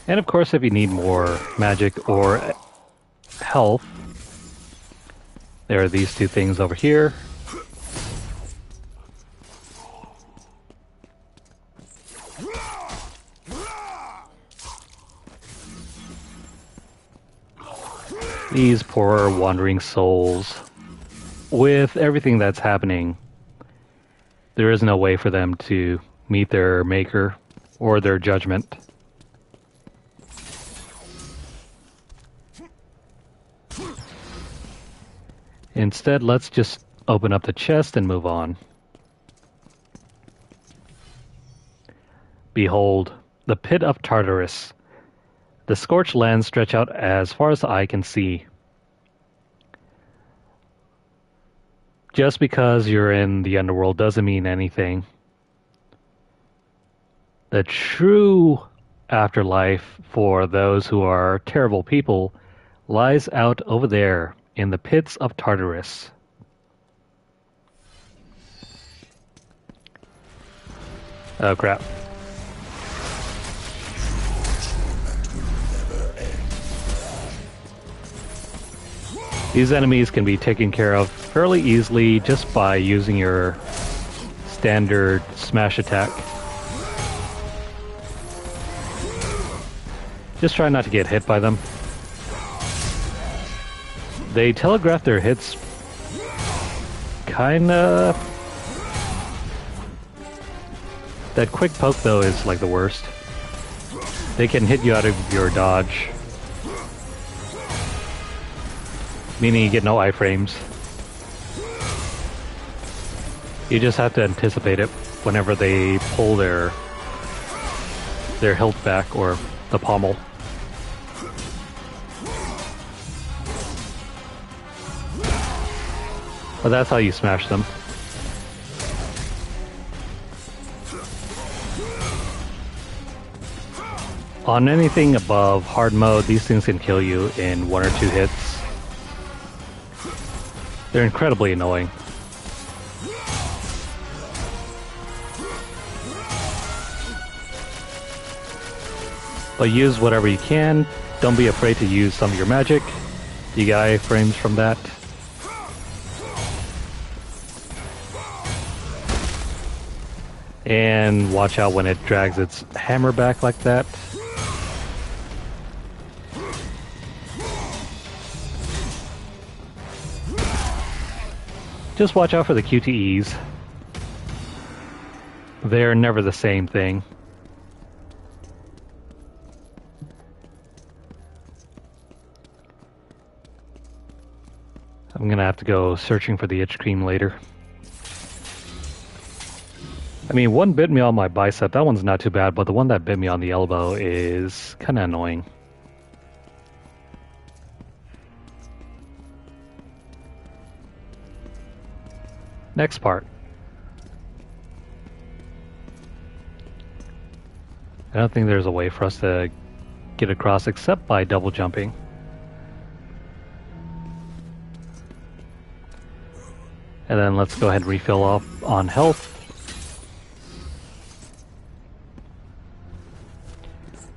And of course, if you need more magic or health, there are these two things over here. These poor wandering souls. With everything that's happening, there is no way for them to meet their maker or their judgment. Instead, let's just open up the chest and move on. Behold, the pit of Tartarus. The scorched lands stretch out as far as the eye can see. Just because you're in the underworld doesn't mean anything. The true afterlife for those who are terrible people lies out over there in the pits of Tartarus. Oh crap. These enemies can be taken care of fairly easily just by using your standard smash attack. Just try not to get hit by them. They telegraph their hits kinda... That quick poke though is like the worst. They can hit you out of your dodge, meaning you get no iframes. You just have to anticipate it whenever they pull their hilt back or the pommel. But that's how you smash them. On anything above hard mode, these things can kill you in 1 or 2 hits. They're incredibly annoying. But use whatever you can. Don't be afraid to use some of your magic. You get iframes from that. And watch out when it drags its hammer back like that. Just watch out for the QTEs. They're never the same thing. I'm gonna have to go searching for the itch cream later. I mean, one bit me on my bicep, that one's not too bad, but the one that bit me on the elbow is kinda annoying. Next part. I don't think there's a way for us to get across except by double jumping. And then let's go ahead and refill up on health.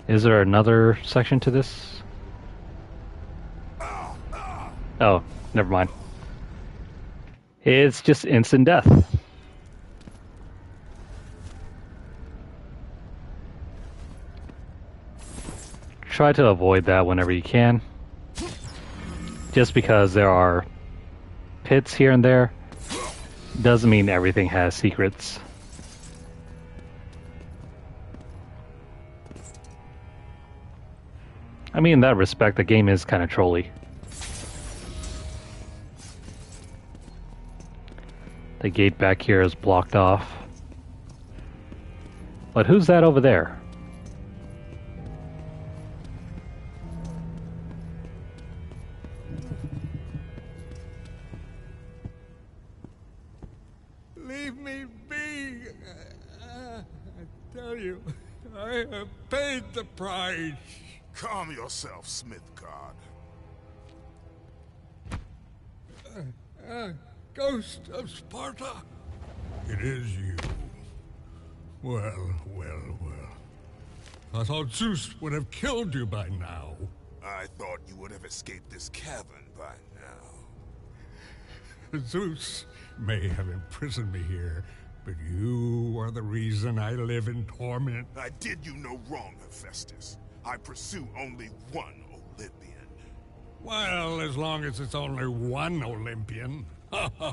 Is there another section to this? Oh, never mind. It's just instant death. Try to avoid that whenever you can. Just because there are pits here and there doesn't mean everything has secrets. I mean, in that respect, the game is kind of trolly. The gate back here is blocked off. But who's that over there? Leave me be. I tell you, I have paid the price. Calm yourself, Smith God. Ghost of Sparta. It is you. Well, well, well. I thought Zeus would have killed you by now. I thought you would have escaped this cavern by now. Zeus may have imprisoned me here, but you are the reason I live in torment. I did you no wrong, Hephaestus. I pursue only one Olympian. Well, as long as it's only one Olympian. I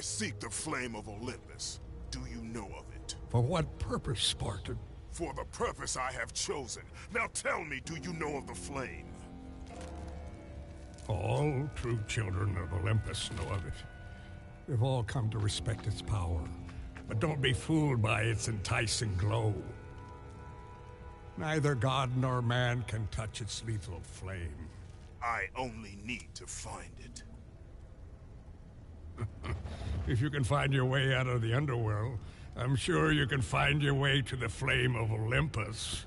seek the flame of Olympus. Do you know of it? For what purpose, Spartan? For the purpose I have chosen. Now tell me, do you know of the flame? All true children of Olympus know of it. They've all come to respect its power. But don't be fooled by its enticing glow. Neither god nor man can touch its lethal flame. I only need to find it. If you can find your way out of the underworld, I'm sure you can find your way to the flame of Olympus.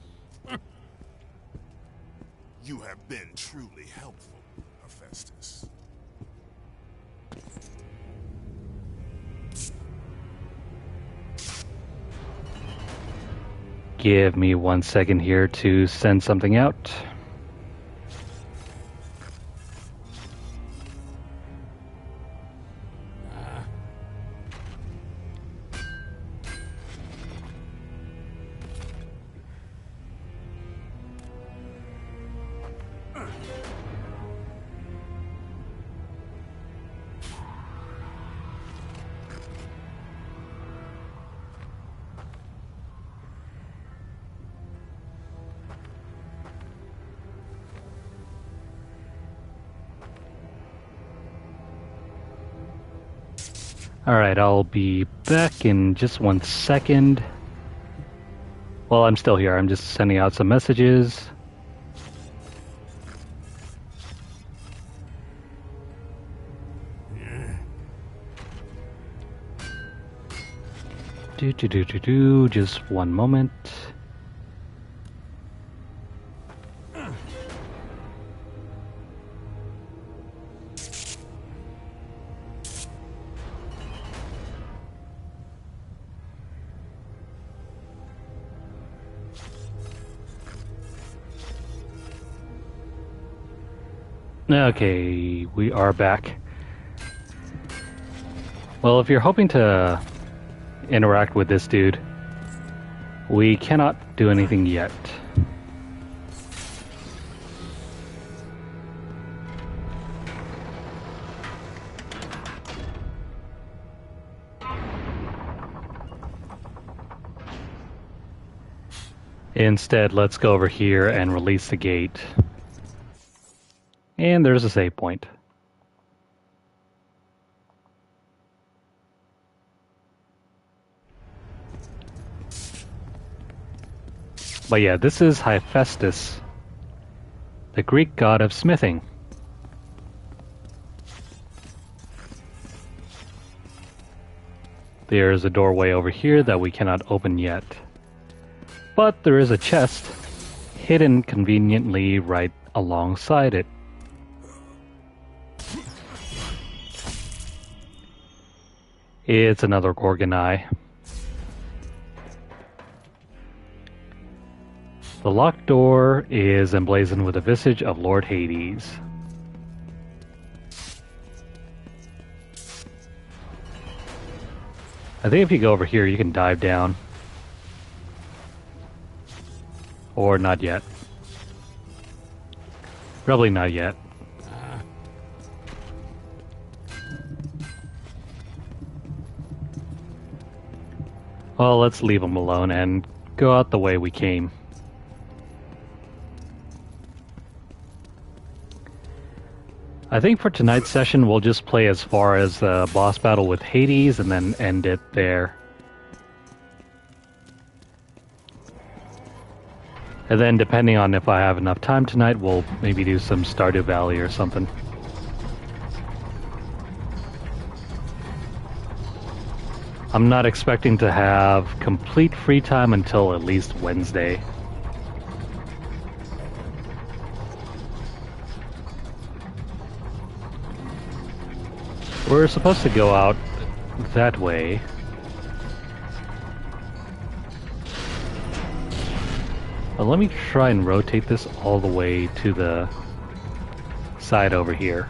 You have been truly helpful, Hephaestus. Give me 1 second here to send something out. Alright, I'll be back in just 1 second. Well, I'm still here. I'm just sending out some messages. Just 1 moment. Okay, we are back. Well, if you're hoping to interact with this dude, we cannot do anything yet. Instead, let's go over here and release the gate. And there's a save point. But yeah, this is Hephaestus, the Greek god of smithing. There's a doorway over here that we cannot open yet. But there is a chest hidden conveniently right alongside it. It's another Gorgon eye. The locked door is emblazoned with a visage of Lord Hades. I think if you go over here, you can dive down. Or not yet. Probably not yet. Well, let's leave them alone and go out the way we came. I think for tonight's session, we'll just play as far as the boss battle with Hades and then end it there. And then, depending on if I have enough time tonight, we'll maybe do some Stardew Valley or something. I'm not expecting to have complete free time until at least Wednesday. We're supposed to go out that way. Let me try and rotate this all the way to the side over here.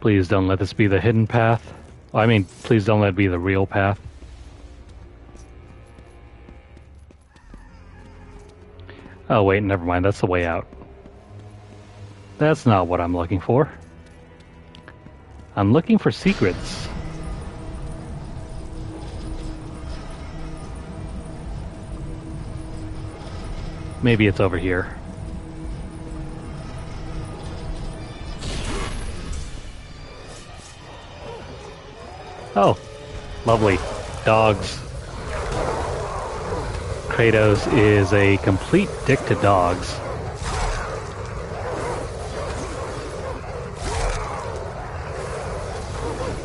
Please don't let this be the hidden path. I mean, please don't let it be the real path. Oh wait, never mind, that's the way out. That's not what I'm looking for. I'm looking for secrets. Maybe it's over here. Oh, lovely. Dogs. Kratos is a complete dick to dogs.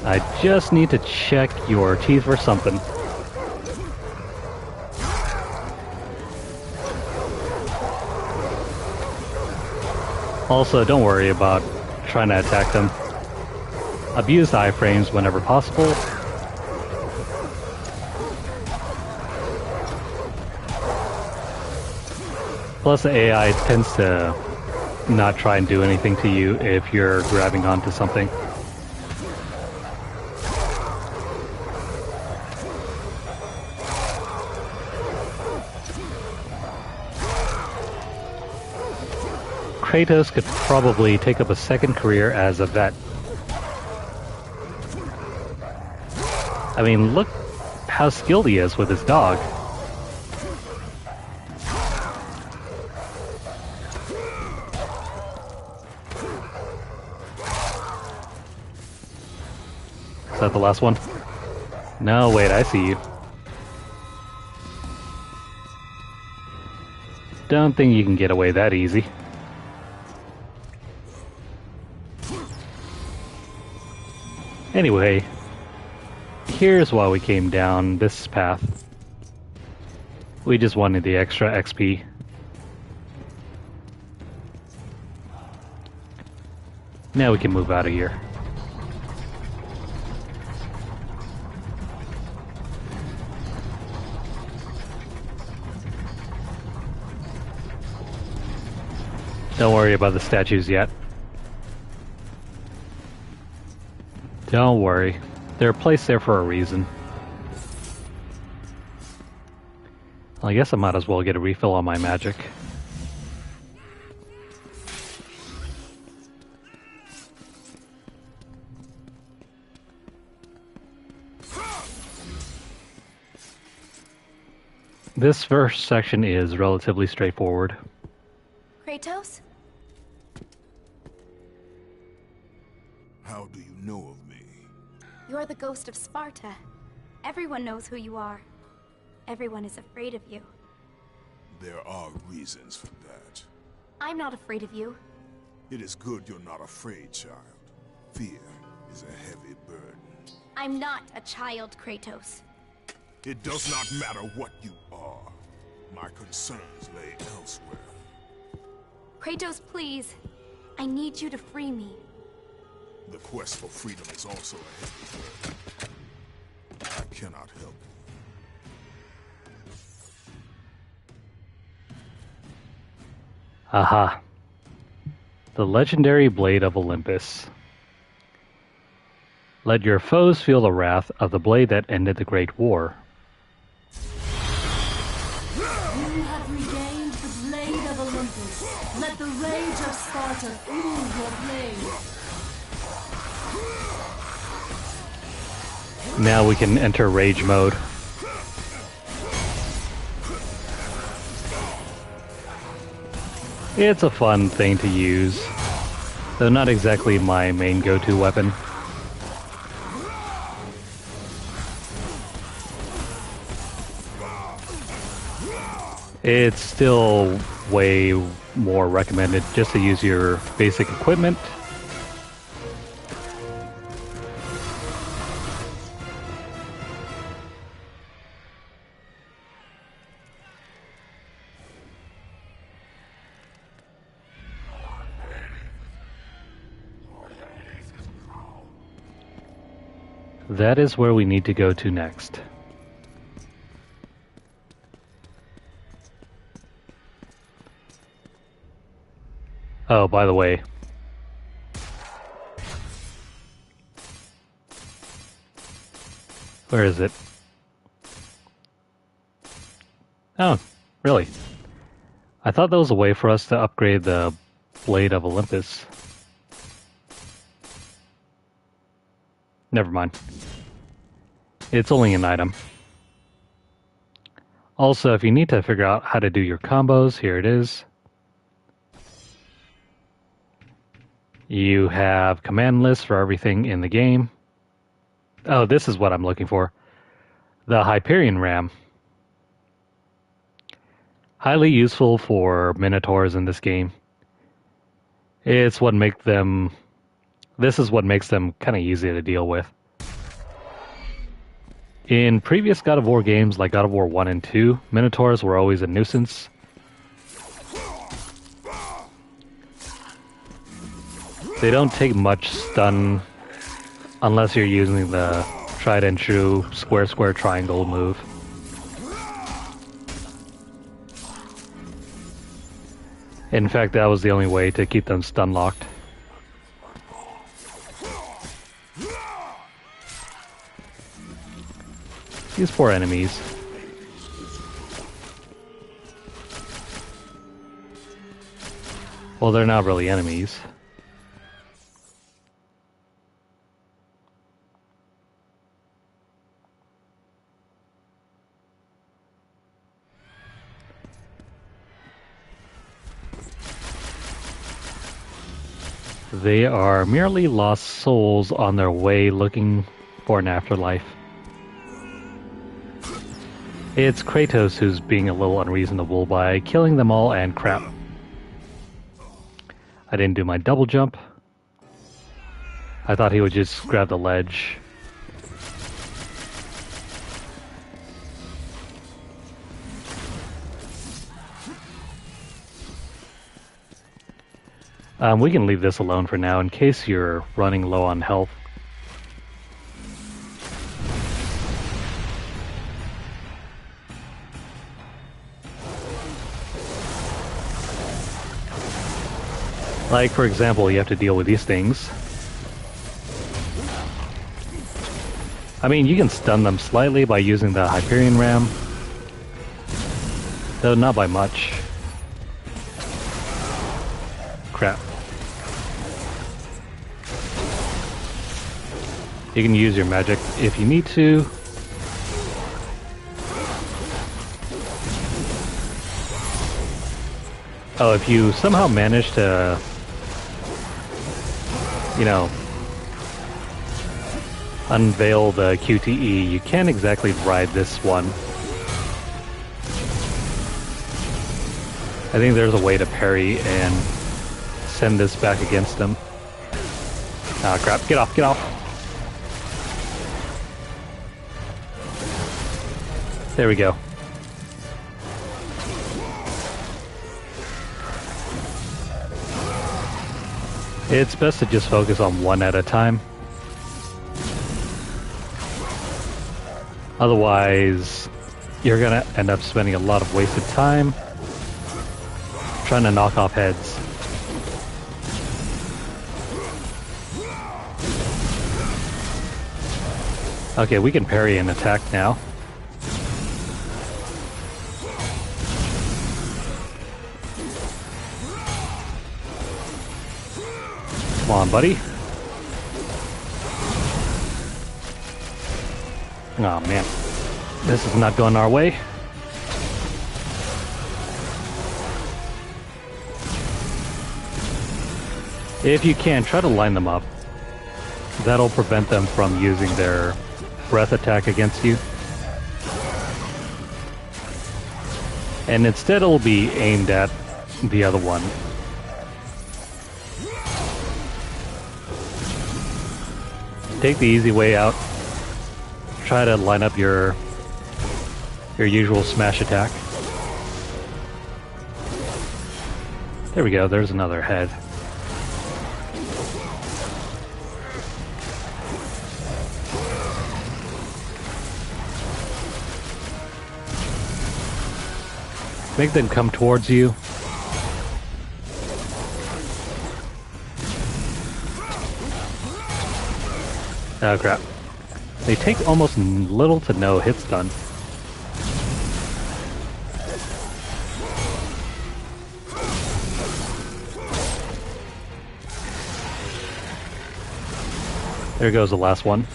I just need to check your teeth for something. Also, don't worry about trying to attack them. Abuse iframes whenever possible. Plus, the AI tends to not try and do anything to you if you're grabbing onto something. Kratos could probably take up a second career as a vet. I mean, look how skilled he is with his dog. Is that the last one? No, wait, I see you. Don't think you can get away that easy. Anyway, here's why we came down this path. We just wanted the extra XP. Now we can move out of here. Don't worry about the statues yet. Don't worry. They're placed there for a reason. Well, I guess I might as well get a refill on my magic. This first section is relatively straightforward. Kratos? How do you know of me? You're the ghost of Sparta. Everyone knows who you are. Everyone is afraid of you. There are reasons for that. I'm not afraid of you. It is good you're not afraid, child. Fear is a heavy burden. I'm not a child, Kratos. It does not matter what you are. My concerns lay elsewhere. Kratos, please. I need you to free me. The quest for freedom is also a heavy burden. I cannot help. Aha. The legendary blade of Olympus. Let your foes feel the wrath of the blade that ended the Great War. You have regained the blade of Olympus. Let the rage of Sparta fuel your blade. Now we can enter rage mode. It's a fun thing to use, though not exactly my main go-to weapon. It's still way more recommended just to use your basic equipment. That is where we need to go to next. Oh, by the way. Where is it? Oh, really? I thought that was a way for us to upgrade the Blade of Olympus. Never mind. It's only an item. Also, if you need to figure out how to do your combos, here it is. You have command lists for everything in the game. Oh, this is what I'm looking for. The Hyperion RAM. Highly useful for Minotaurs in this game. It's what makes them... This is what makes them kind of easy to deal with. In previous God of War games, like God of War 1 and 2, Minotaurs were always a nuisance. They don't take much stun unless you're using the tried and true square square triangle move. In fact, that was the only way to keep them stun locked. These poor enemies. Well, they're not really enemies. They are merely lost souls on their way looking for an afterlife. It's Kratos who's being a little unreasonable by killing them all and crap. I didn't do my double jump. I thought he would just grab the ledge. We can leave this alone for now in case you're running low on health. Like, for example, you have to deal with these things. I mean, you can stun them slightly by using the Hyperion Ram, though not by much. Crap. You can use your magic if you need to. Oh, if you somehow manage to, you know, unveil the QTE, you can't exactly ride this one. I think there's a way to parry and send this back against them. Ah, crap. Get off, get off. There we go. It's best to just focus on one at a time. Otherwise, you're gonna end up spending a lot of wasted time trying to knock off heads. Okay, we can parry an attack now. Come on, buddy. Oh man, this is not going our way. If you can, try to line them up. That'll prevent them from using their breath attack against you. And instead it'll be aimed at the other one. Take the easy way out. Try to line up your usual smash attack. There we go, there's another head. Make them come towards you. Oh crap. They take almost little to no hit stun. There goes the last one.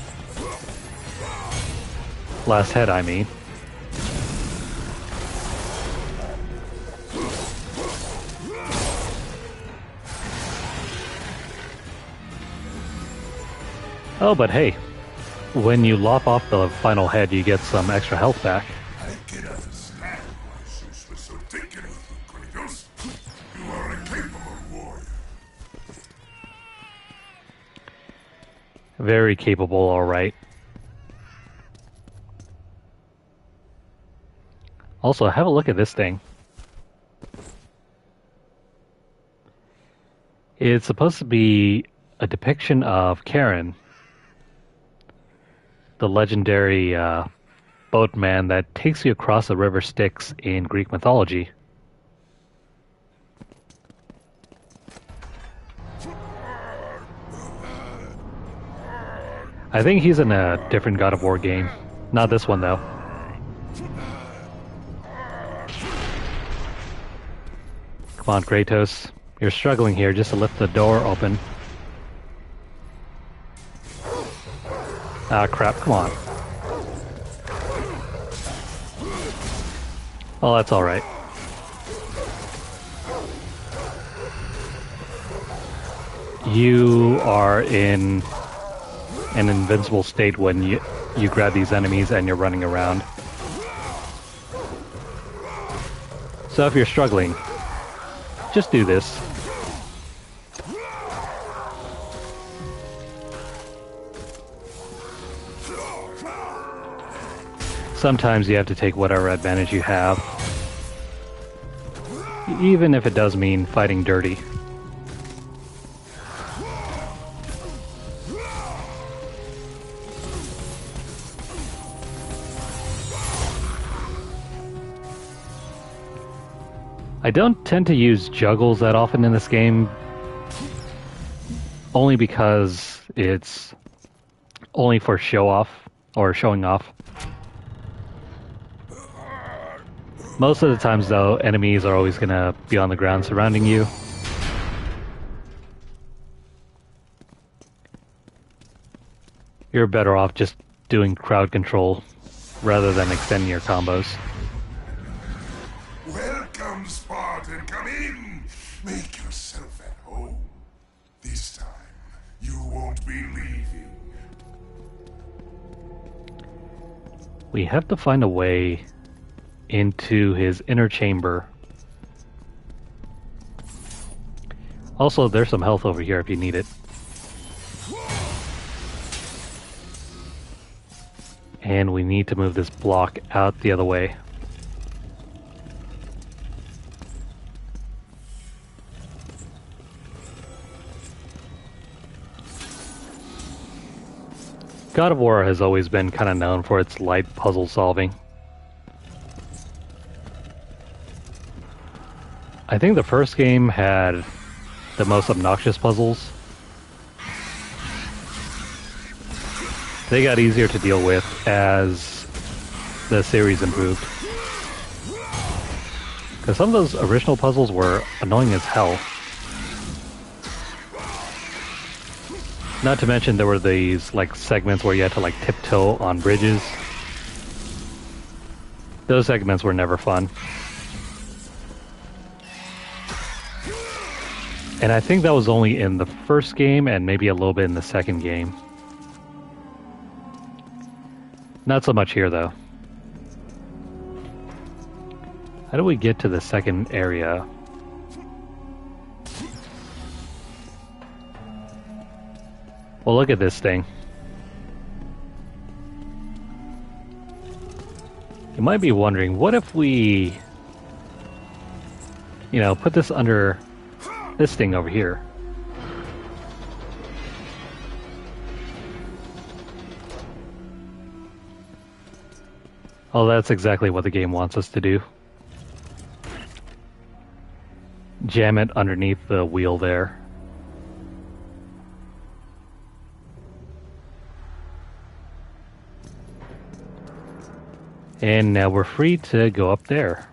Last head, I mean. Oh, but hey, when you lop off the final head, you get some extra health back. I can understand why Zeus was so taken with you, Kratos. You are a capable warrior. Very capable, alright. Also, have a look at this thing. It's supposed to be a depiction of Charon, the legendary boatman that takes you across the river Styx in Greek mythology. I think he's in a different God of War game. Not this one, though. Come on, Kratos. You're struggling here just to lift the door open. Ah, crap, come on. Oh, that's alright. You are in an invincible state when you grab these enemies and you're running around. So if you're struggling, just do this. Sometimes you have to take whatever advantage you have, even if it does mean fighting dirty. I don't tend to use juggles that often in this game, only because it's only for show off or showing off. Most of the times, though, enemies are always going to be on the ground surrounding you. You're better off just doing crowd control rather than extending your combos. Welcome, Spartan. Come in. Make yourself at home. This time, you won't be leaving. We have to find a way into his inner chamber. Also, there's some health over here if you need it. And we need to move this block out the other way. God of War has always been kind of known for its light puzzle solving. I think the first game had the most obnoxious puzzles. They got easier to deal with as the series improved. Because some of those original puzzles were annoying as hell. Not to mention there were these like segments where you had to like tiptoe on bridges. Those segments were never fun. And I think that was only in the first game and maybe a little bit in the second game. Not so much here though. How do we get to the second area? Well, look at this thing. You might be wondering, what if we, put this under this thing over here? Oh, that's exactly what the game wants us to do. Jam it underneath the wheel there. And now we're free to go up there.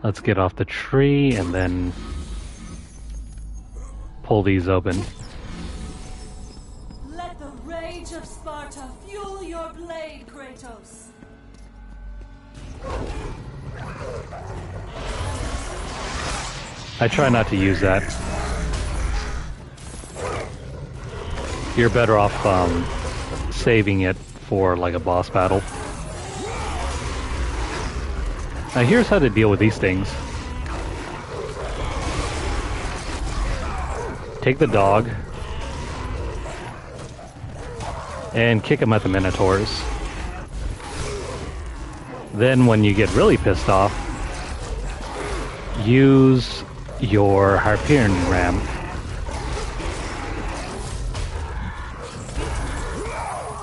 Let's get off the tree and then pull these open. Let the rage of Sparta fuel your blade, Kratos. I try not to use that. You're better off saving it for like a boss battle. Now here's how to deal with these things. Take the dog and kick him at the Minotaurs. Then when you get really pissed off, use your harpoon ram.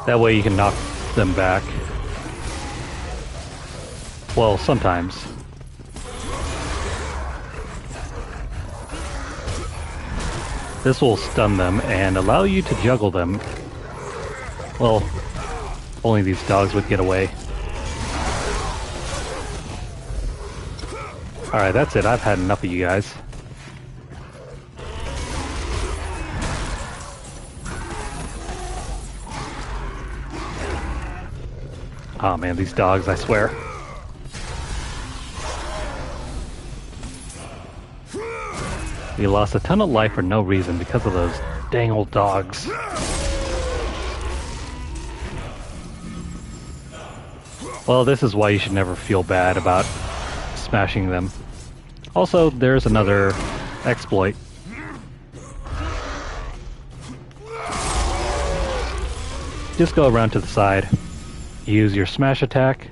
That way you can knock them back. Well, sometimes. This will stun them and allow you to juggle them. Well, only these dogs would get away. Alright, that's it. I've had enough of you guys. Oh man, these dogs, I swear. We lost a ton of life for no reason because of those dang old dogs. Well, this is why you should never feel bad about smashing them. Also, there's another exploit. Just go around to the side. Use your smash attack.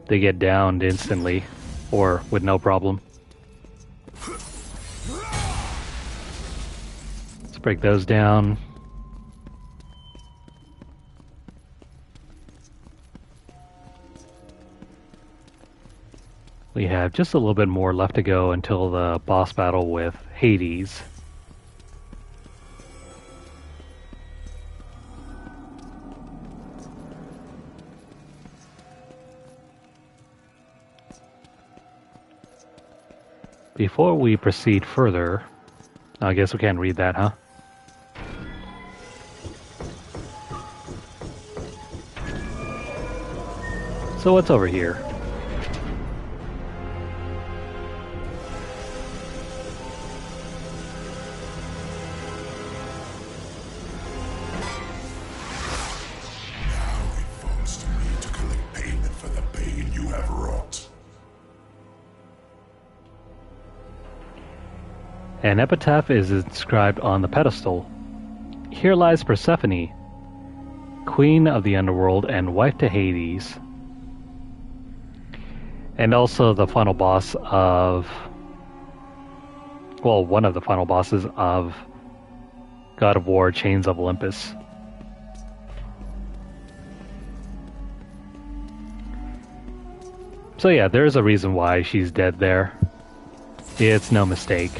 They get downed instantly, or with no problem. Let's break those down. We have just a little bit more left to go until the boss battle with Hades. Before we proceed further, I guess we can't read that, huh? So what's over here? Now it falls to me to collect payment for the pain you An epitaph is inscribed on the pedestal. Here lies Persephone, queen of the underworld and wife to Hades. And also the final boss of... well, one of the final bosses of God of War Chains of Olympus. So yeah, there's a reason why she's dead there. It's no mistake.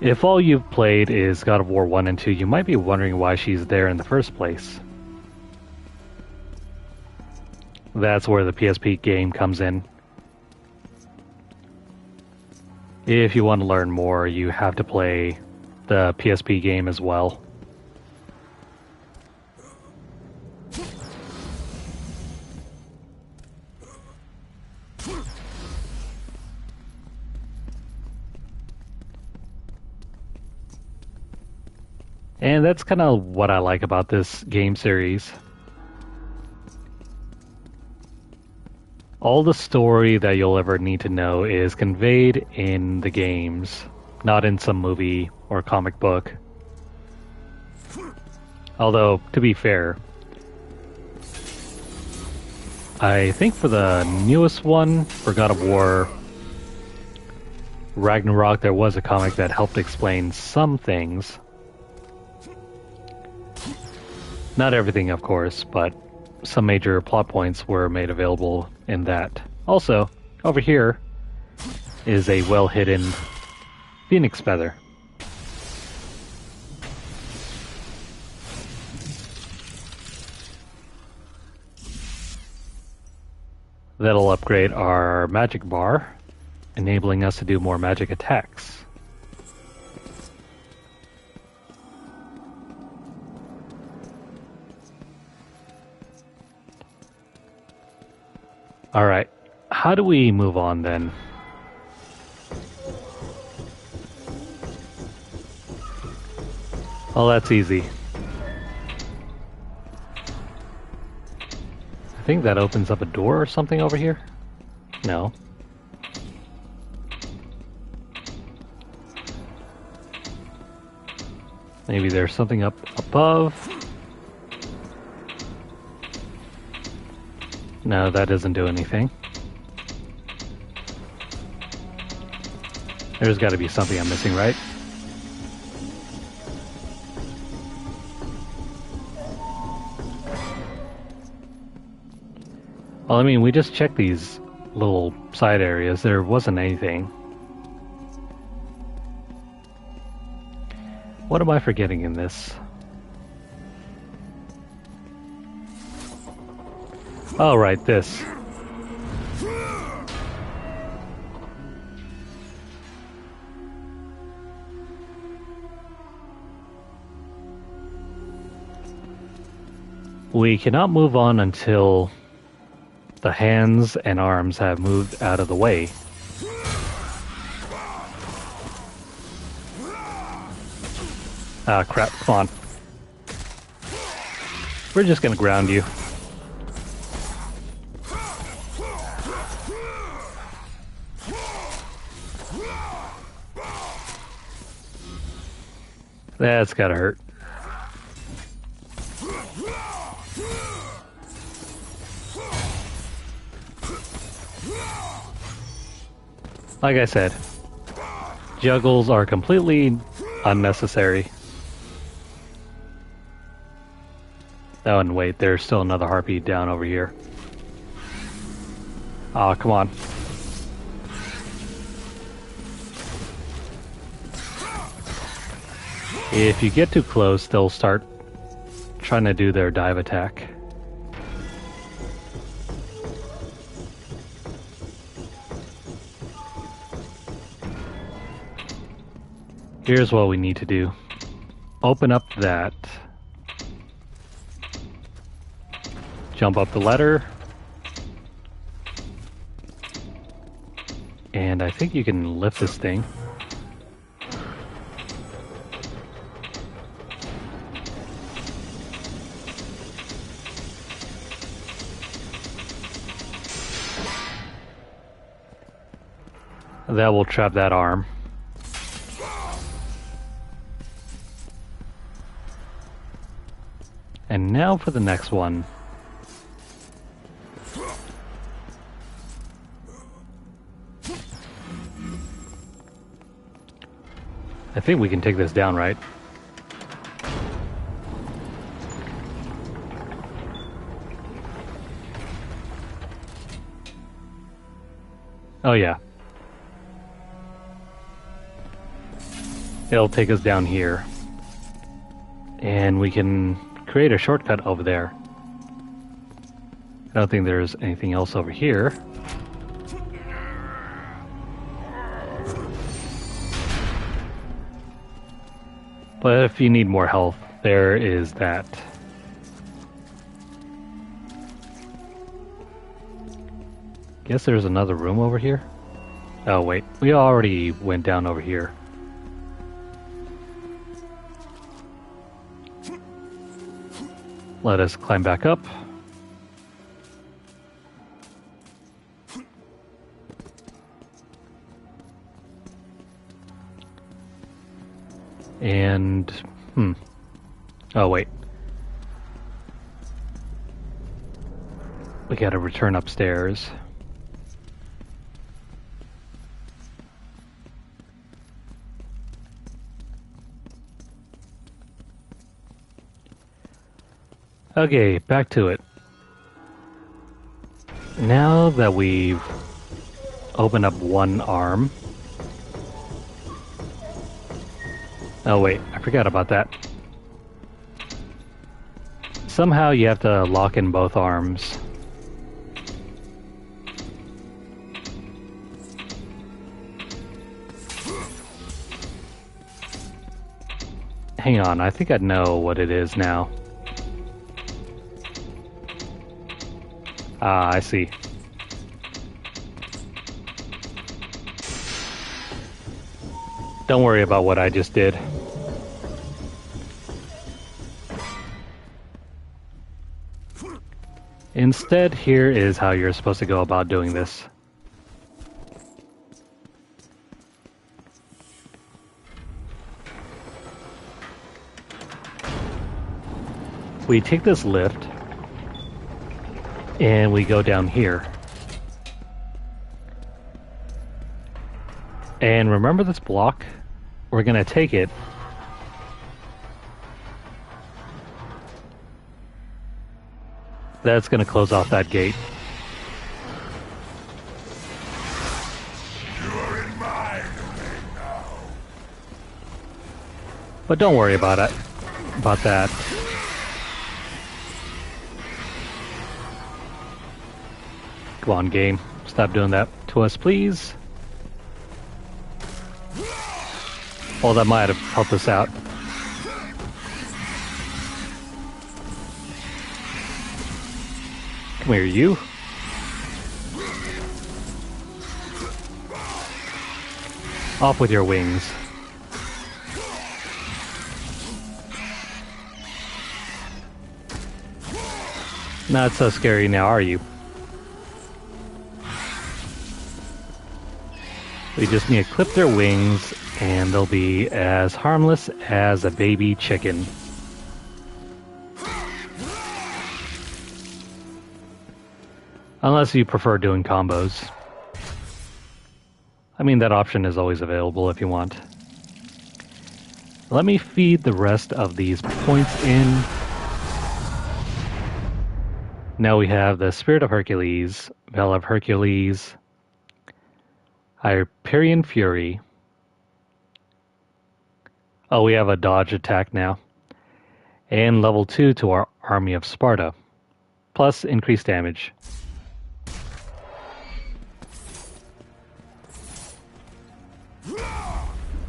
If all you've played is God of War 1 and 2, you might be wondering why she's there in the first place. That's where the PSP game comes in. If you want to learn more, you have to play the PSP game as well. And that's kind of what I like about this game series. All the story that you'll ever need to know is conveyed in the games, not in some movie or comic book. Although, to be fair, I think for the newest one, for God of War Ragnarok, there was a comic that helped explain some things. Not everything, of course, but some major plot points were made available in that. Also, over here is a well-hidden phoenix feather. That'll upgrade our magic bar, enabling us to do more magic attacks. Alright, how do we move on then? Well, that's easy. I think that opens up a door or something over here? No. Maybe there's something up above. No, that doesn't do anything. There's got to be something I'm missing, right? Well, I mean, we just checked these little side areas. There wasn't anything. What am I forgetting in this? Oh, right, this. We cannot move on until the hands and arms have moved out of the way. Ah, crap, come on. We're just gonna ground you. That's gotta hurt. Like I said, juggles are completely unnecessary. Oh, and wait, there's still another harpy down over here. Aw, come on. If you get too close, they'll start trying to do their dive attack. Here's what we need to do. Open up that. Jump up the ladder. And I think you can lift this thing. That will trap that arm. And now for the next one. I think we can take this down, right? Oh yeah. It'll take us down here. And we can create a shortcut over there. I don't think there's anything else over here. But if you need more health, there is that. Guess there's another room over here? Oh wait, we already went down over here. Let us climb back up. And, oh wait. We gotta return upstairs. Okay, back to it. Now that we've opened up one arm... Oh wait, I forgot about that. Somehow you have to lock in both arms. Hang on, I think I know what it is now. Ah, I see. Don't worry about what I just did. Instead, here is how you're supposed to go about doing this. We take this lift, and we go down here. And remember this block? We're gonna take it. That's gonna close off that gate. You're in my domain now. But don't worry about it. About that. Come on, game. Stop doing that to us, please. Oh, that might have helped us out. Come here, you. Off with your wings. Not so scary now, are you? We just need to clip their wings, and they'll be as harmless as a baby chicken. Unless you prefer doing combos. I mean, that option is always available if you want. Let me feed the rest of these points in. Now we have the Spirit of Hercules, Veil of Hercules, Hyperion Fury. Oh, we have a dodge attack now. And level 2 to our Army of Sparta. Plus increased damage.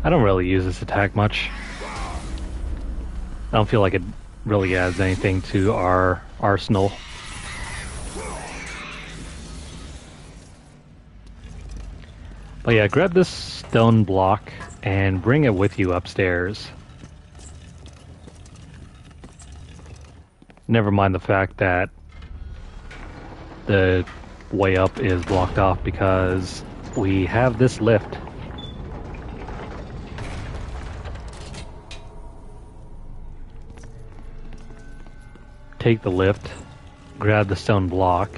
I don't really use this attack much. I don't feel like it really adds anything to our arsenal. But yeah, grab this stone block and bring it with you upstairs. Never mind the fact that the way up is blocked off because we have this lift. Take the lift, grab the stone block.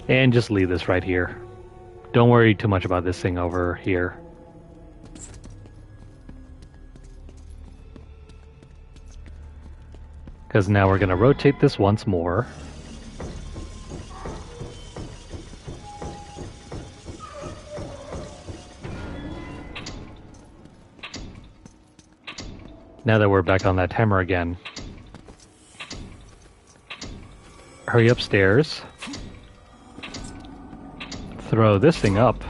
And just leave this right here. Don't worry too much about this thing over here. Because now we're going to rotate this once more. Now that we're back on that timer again. Hurry upstairs. Throw this thing up.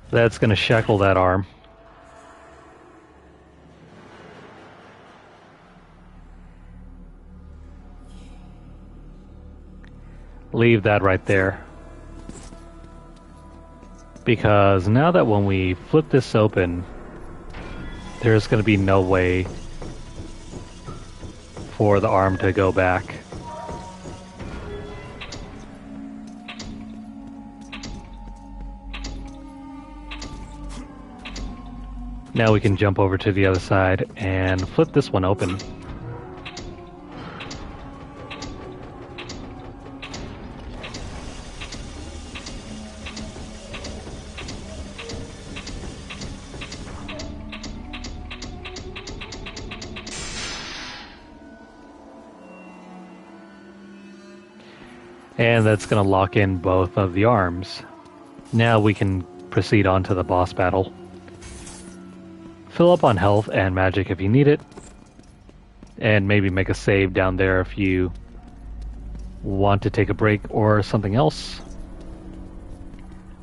That's going to shackle that arm. Leave that right there. Because now that when we flip this open, there's going to be no way for the arm to go back. Now we can jump over to the other side and flip this one open. And that's going to lock in both of the arms. Now we can proceed on to the boss battle. Fill up on health and magic if you need it. And maybe make a save down there if you want to take a break or something else.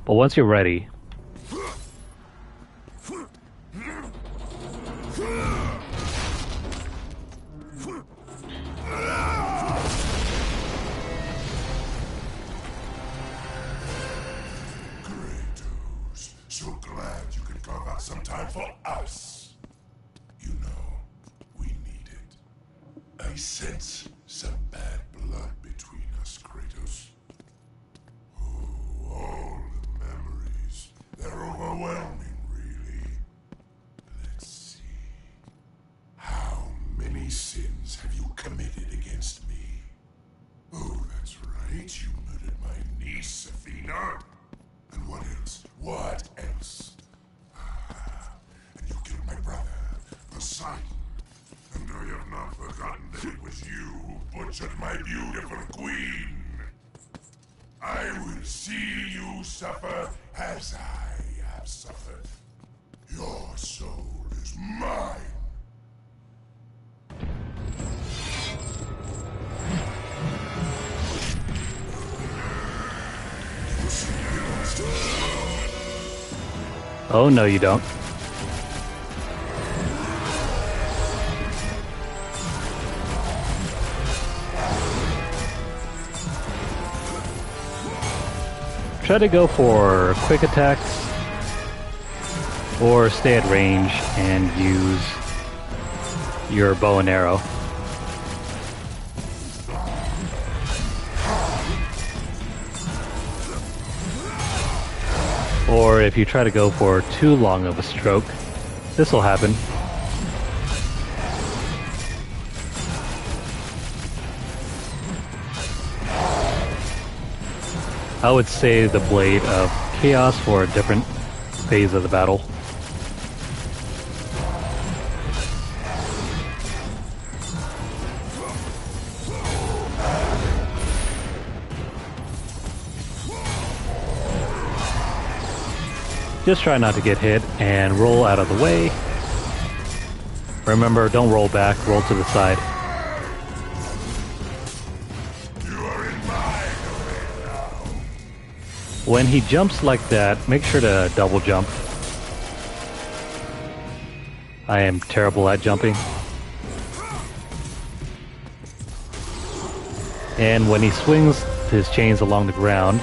But once you're ready, so glad you could carve out some time for us. You know, we need it. I sense some bad blood between us, Kratos. Oh, all the memories. They're overwhelming, really. Let's see. How many sins have you committed against me? Oh, that's right. You murdered my niece, Athena. And what else? What else? And you killed my brother, Poseidon. And I have not forgotten that it was you who butchered my beautiful queen. I will see you suffer as I have suffered. Your soul is mine. oh no you don't. Try to go for quick attacks or stay at range and use your bow and arrow. Or if you try to go for too long of a stroke, this will happen. I would save the Blade of Chaos for a different phase of the battle. Just try not to get hit and roll out of the way. Remember, don't roll back, roll to the side. When he jumps like that, make sure to double jump. I am terrible at jumping. And when he swings his chains along the ground,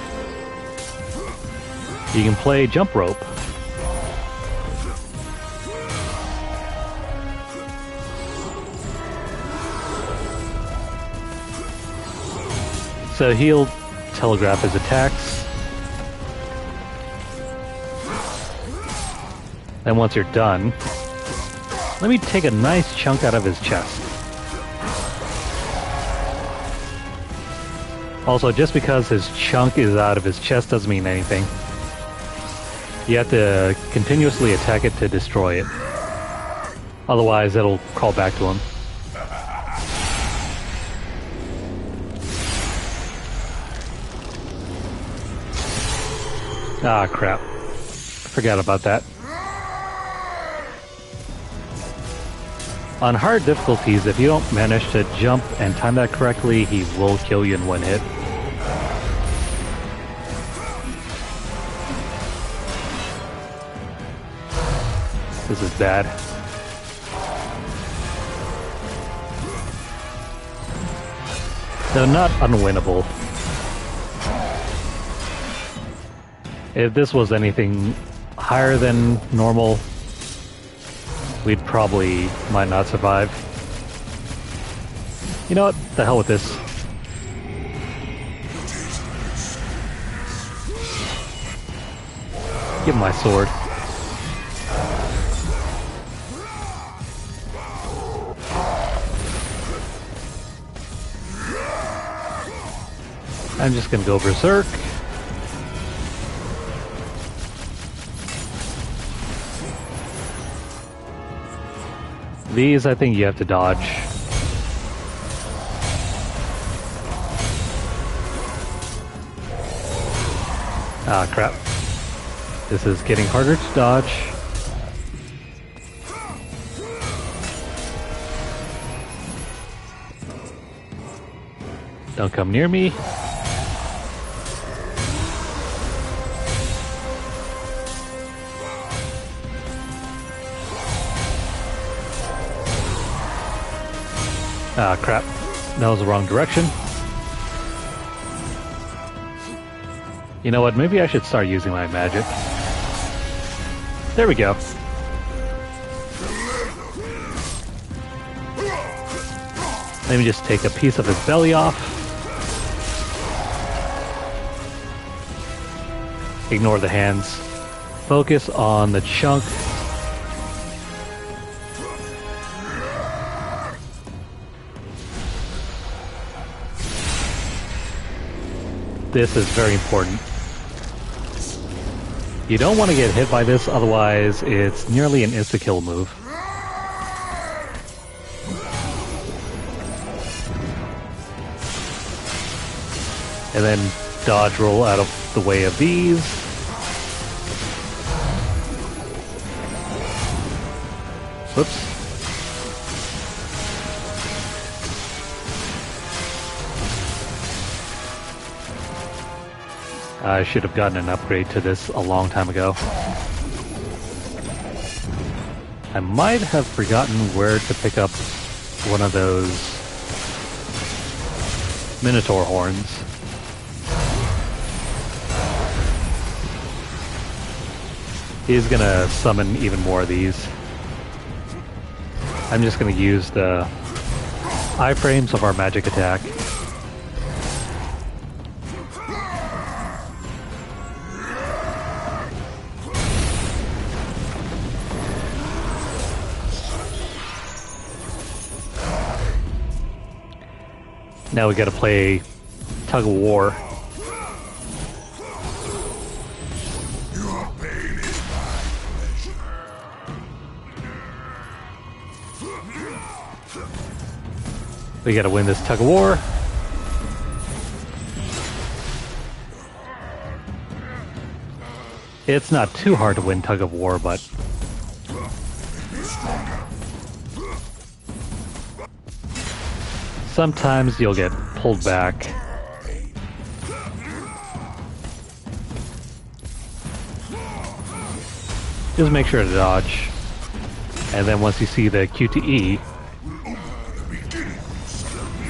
you can play jump rope. So he'll telegraph his attacks. Then once you're done, let me take a nice chunk out of his chest. Also, just because his chunk is out of his chest doesn't mean anything. You have to continuously attack it to destroy it. Otherwise, it'll crawl back to him. Ah, crap. Forgot about that. On hard difficulties, if you don't manage to jump and time that correctly, he will kill you in one hit. This is bad. Though not unwinnable. If this was anything higher than normal, we'd probably might not survive. You know what? The hell with this. Give him my sword. I'm just gonna go berserk. These, I think you have to dodge. Ah, crap. This is getting harder to dodge. Don't come near me. Ah, crap. That was the wrong direction. You know what? Maybe I should start using my magic. There we go. Let me just take a piece of his belly off. Ignore the hands. Focus on the chunk. This is very important. You don't want to get hit by this, otherwise it's nearly an insta-kill move. And then dodge roll out of the way of these. Whoops. I should have gotten an upgrade to this a long time ago. I might have forgotten where to pick up one of those Minotaur horns. He's gonna summon even more of these. I'm just gonna use the iframes of our magic attack. Now we gotta play tug of war. Your pain is my pleasure. We gotta win this tug of war. It's not too hard to win tug of war, but sometimes you'll get pulled back. Just make sure to dodge. And then once you see the Q to E,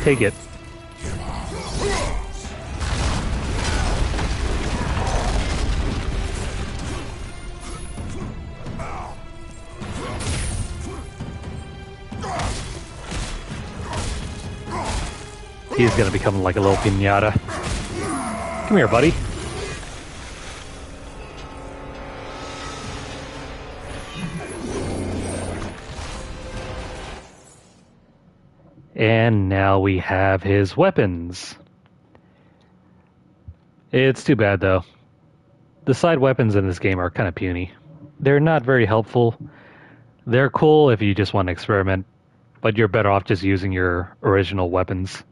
take it. He's gonna become like a little piñata. Come here, buddy. And now we have his weapons. It's too bad, though. The side weapons in this game are kind of puny. They're not very helpful. They're cool if you just want to experiment, but you're better off just using your original weapons.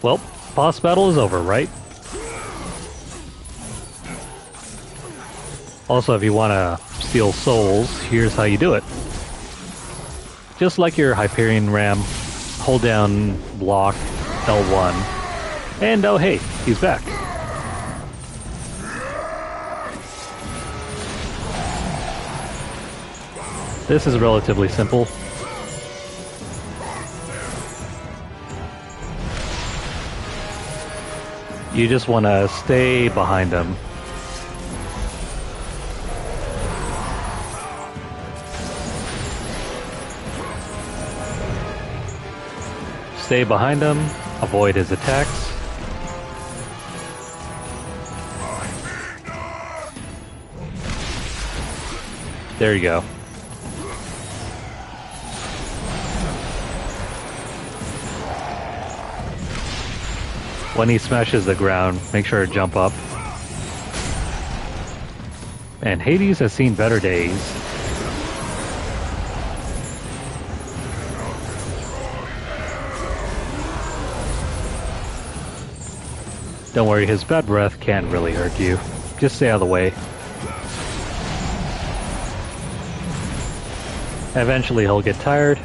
Well, boss battle is over, right? Also, if you want to steal souls, here's how you do it. Just like your Hyperion Ram, hold down block L1, and oh hey, he's back. This is relatively simple. You just want to stay behind him. Stay behind him, avoid his attacks. There you go. When he smashes the ground, make sure to jump up. And Hades has seen better days. Don't worry, his bad breath can't really hurt you. Just stay out of the way. Eventually he'll get tired.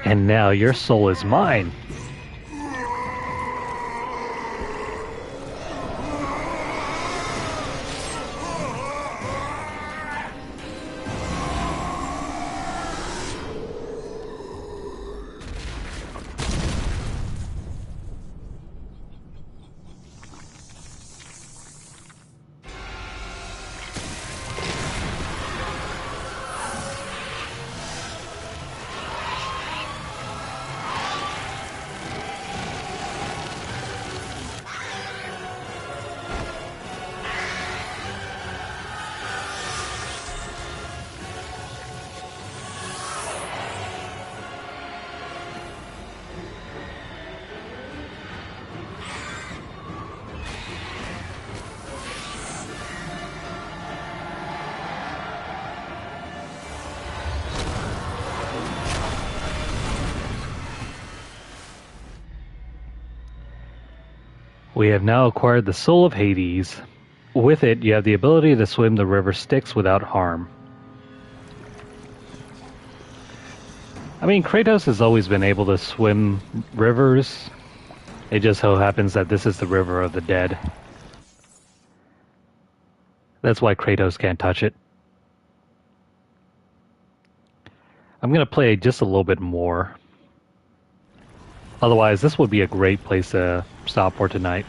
And now your soul is mine. We have now acquired the Soul of Hades. With it, you have the ability to swim the river Styx without harm. I mean, Kratos has always been able to swim rivers. It just so happens that this is the river of the dead. That's why Kratos can't touch it. I'm going to play just a little bit more. Otherwise, this would be a great place to stop for tonight.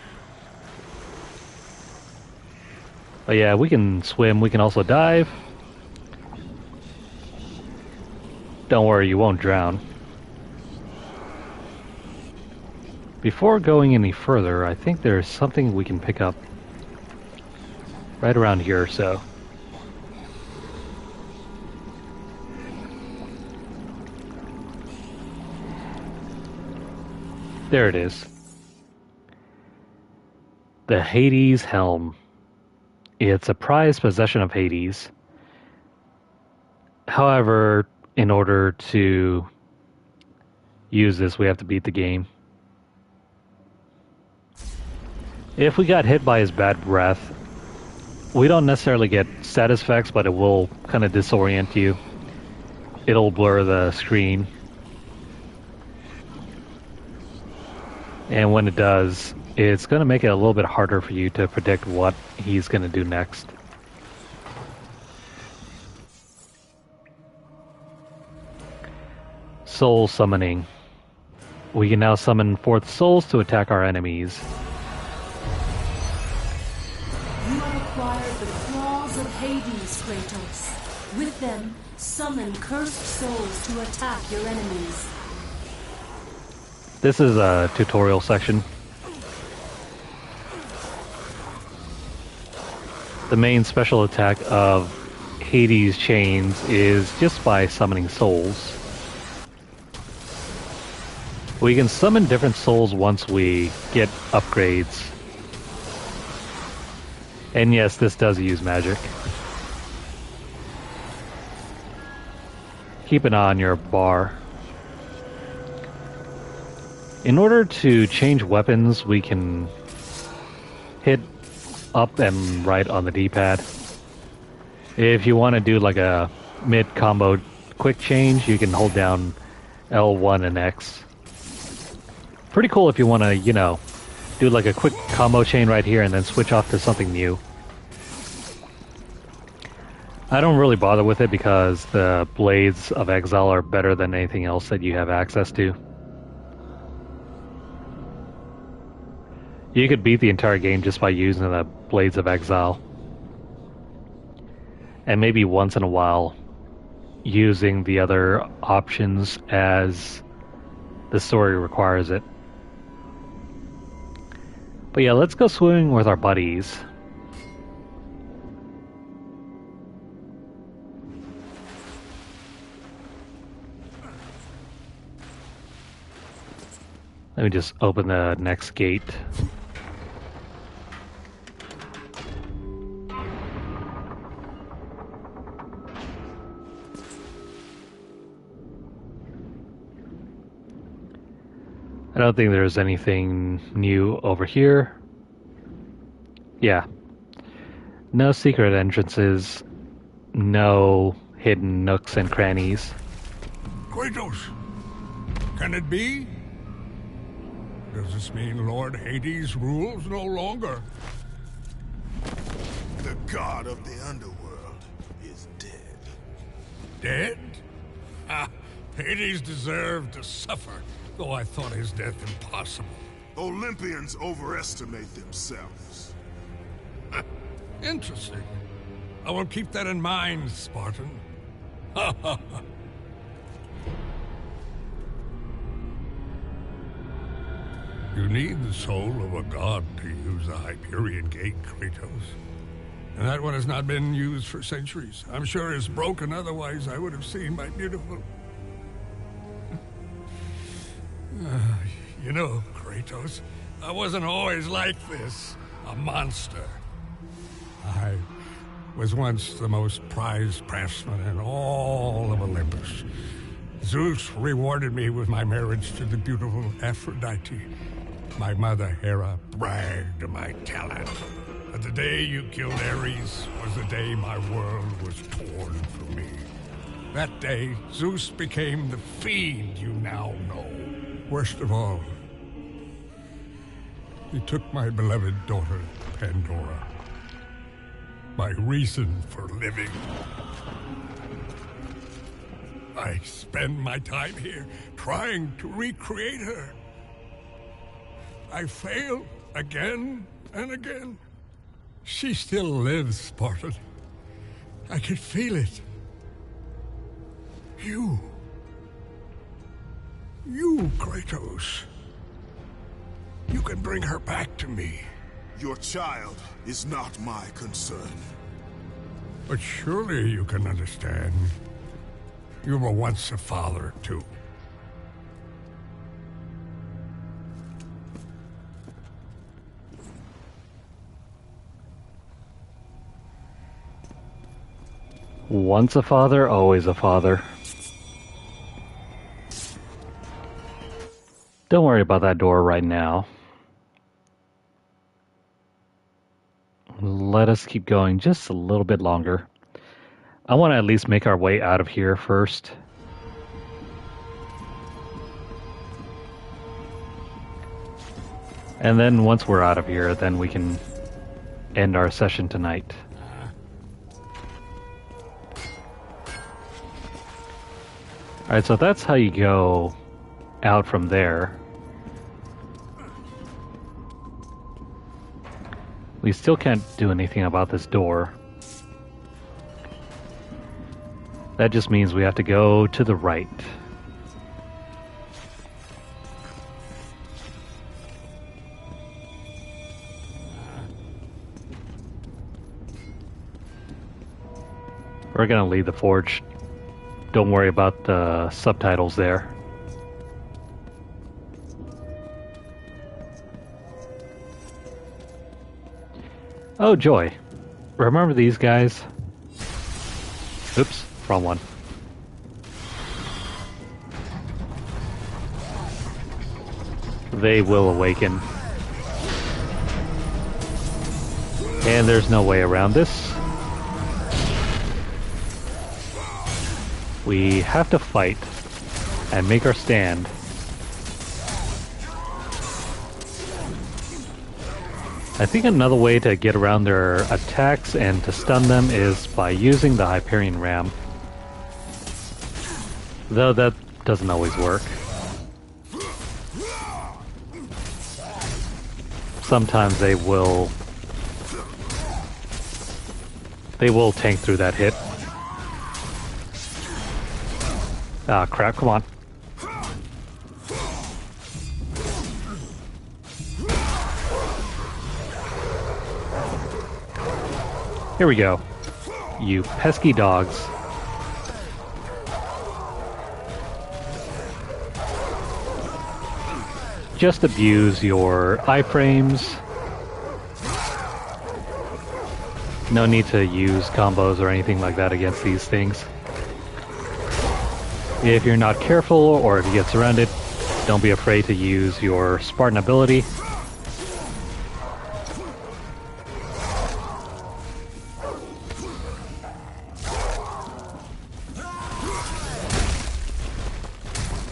But yeah, we can swim, we can also dive. Don't worry, you won't drown. Before going any further, I think there's something we can pick up right around here or so. There it is. The Hades Helm. It's a prized possession of Hades. However, in order to use this, we have to beat the game. If we got hit by his bad breath, we don't necessarily get status effects, but it will kind of disorient you. It'll blur the screen. And when it does, it's going to make it a little bit harder for you to predict what he's going to do next. soul summoning. We can now summon forth souls to attack our enemies. You have acquired the claws of Hades, Kratos. With them, summon cursed souls to attack your enemies. This is a tutorial section. The main special attack of Hades' chains is just by summoning souls. We can summon different souls once we get upgrades. And yes, this does use magic. Keep an eye on your bar. In order to change weapons, we can hit up and right on the D-pad. If you want to do like a mid-combo quick change, you can hold down L1 and X. Pretty cool if you want to, you know, do like a quick combo chain right here and then switch off to something new. I don't really bother with it because the Blades of Exile are better than anything else that you have access to. You could beat the entire game just by using the Blades of Exile. And maybe once in a while using the other options as the story requires it. But yeah, let's go swimming with our buddies. Let me just open the next gate. I don't think there's anything new over here. Yeah. No secret entrances. No hidden nooks and crannies. Kratos, can it be? Does this mean Lord Hades rules no longer? The god of the underworld is dead. Dead? Ah, Hades deserved to suffer, though I thought his death impossible. Olympians overestimate themselves. Interesting. I will keep that in mind, Spartan. Ha ha ha. You need the soul of a god to use the Hyperion Gate, Kratos. And that one has not been used for centuries. I'm sure it's broken, otherwise I would have seen my beautiful... You know, Kratos, I wasn't always like this. A monster. I was once the most prized craftsman in all of Olympus. Zeus rewarded me with my marriage to the beautiful Aphrodite. My mother, Hera, bragged of my talent. But the day you killed Ares was the day my world was torn from me. That day, Zeus became the fiend you now know. Worst of all, he took my beloved daughter, Pandora. My reason for living. I spend my time here trying to recreate her. I fail again and again. She still lives, Spartan. I can feel it. You, Kratos. You can bring her back to me. Your child is not my concern. But surely you can understand. You were once a father, too. Once a father, always a father. Don't worry about that door right now. Let us keep going just a little bit longer. I want to at least make our way out of here first. And then once we're out of here, then we can end our session tonight. Alright, so that's how you go out from there. We still can't do anything about this door. That just means we have to go to the right. We're gonna leave the forge. Don't worry about the subtitles there. Oh, joy. Remember these guys? Oops, wrong one. They will awaken. And there's no way around this. We have to fight and make our stand. I think another way to get around their attacks and to stun them is by using the Hyperion Ram. Though that doesn't always work. Sometimes they will tank through that hit. Ah, crap, come on. Here we go. You pesky dogs. Just abuse your iframes. No need to use combos or anything like that against these things. If you're not careful or if you get surrounded, don't be afraid to use your Spartan ability.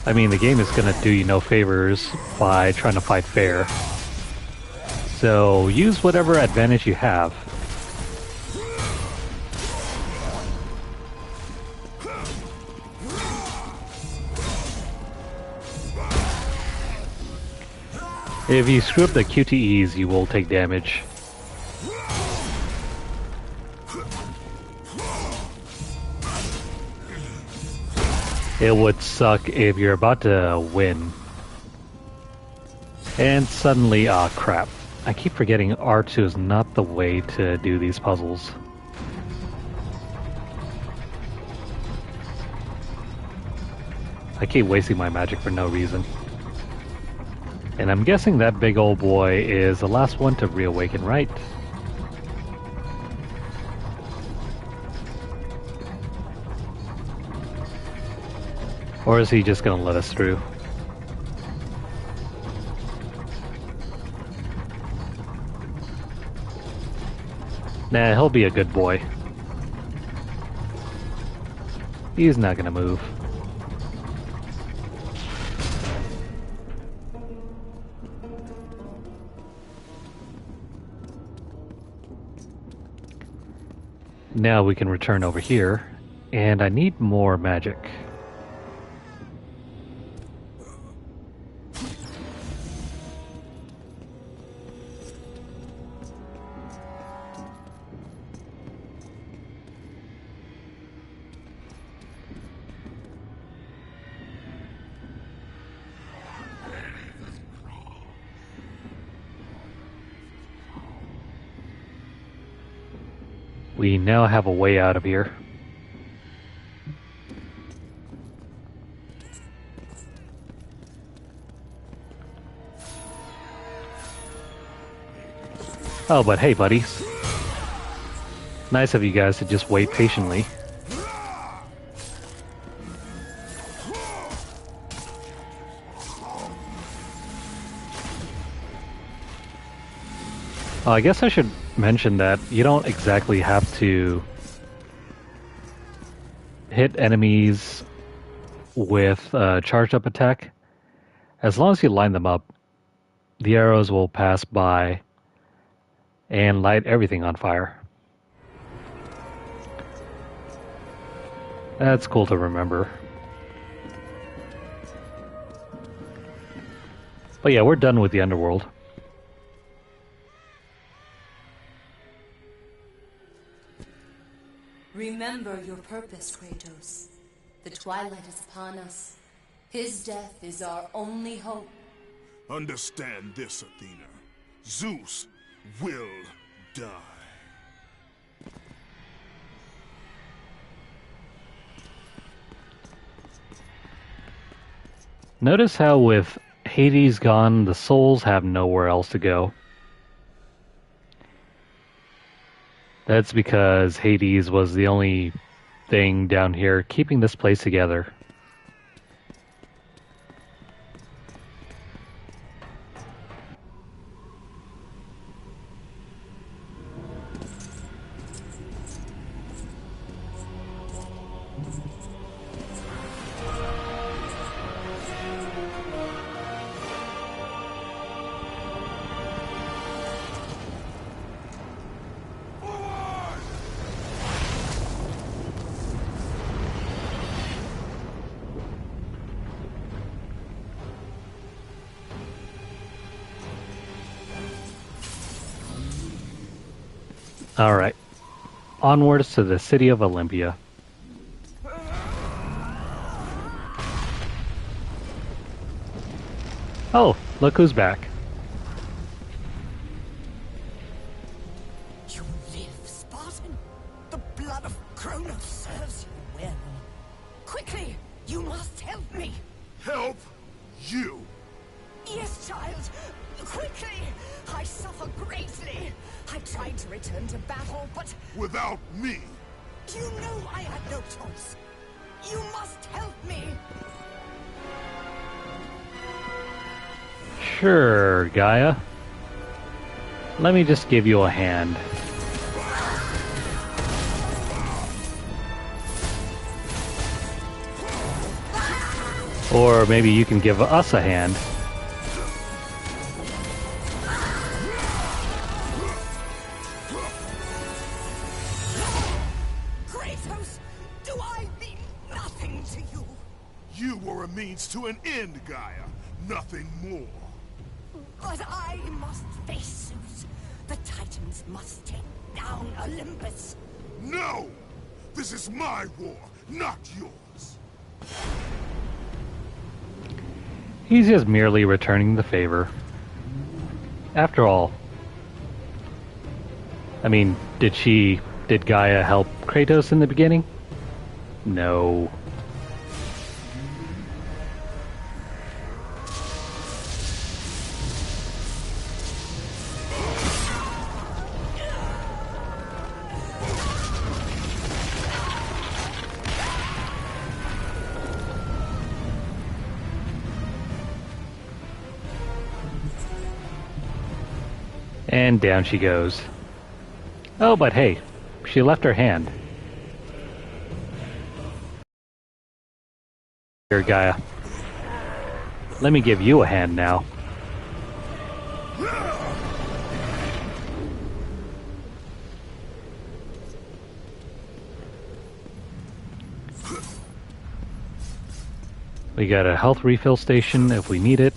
I mean, the game is going to do you no favors by trying to fight fair. So use whatever advantage you have. If you screw up the QTEs, you will take damage. It would suck if you're about to win. And suddenly, ah, crap. I keep forgetting R2 is not the way to do these puzzles. I keep wasting my magic for no reason. And I'm guessing that big old boy is the last one to reawaken, right? Or is he just gonna let us through? Nah, he'll be a good boy. He's not gonna move. Now we can return over here, and I need more magic. We now have a way out of here. Oh, but hey, buddies. Nice of you guys to just wait patiently. I guess I should mention that you don't exactly have to hit enemies with charged up attack. As long as you line them up, the arrows will pass by and light everything on fire. That's cool to remember. But yeah, we're done with the underworld. Remember your purpose, Kratos. The twilight is upon us. His death is our only hope. Understand this, Athena. Zeus will die. Notice how with Hades gone, the souls have nowhere else to go. That's because Hades was the only thing down here keeping this place together. Alright. Onwards to the city of Olympia. Oh, look who's back. You live, Spartan. The blood of Kratos serves you well. Quickly, you must help me. Help you! Yes, child. Quickly! I suffer greatly. I tried to return to battle, but Without me! you know I had no choice. You must help me. Sure, Gaia. Let me just give you a hand. Or maybe you can give us a hand. Kratos, do I mean nothing to you? You were a means to an end, Gaia. Nothing more. But I must face Zeus. The Titans must take down Olympus. No! This is my war, not yours. He's just merely returning the favor. After all, I mean, did Gaia help Kratos in the beginning? No. And down she goes. Oh, but hey, she left her hand. Here, Gaia. Let me give you a hand now. We got a health refill station if we need it.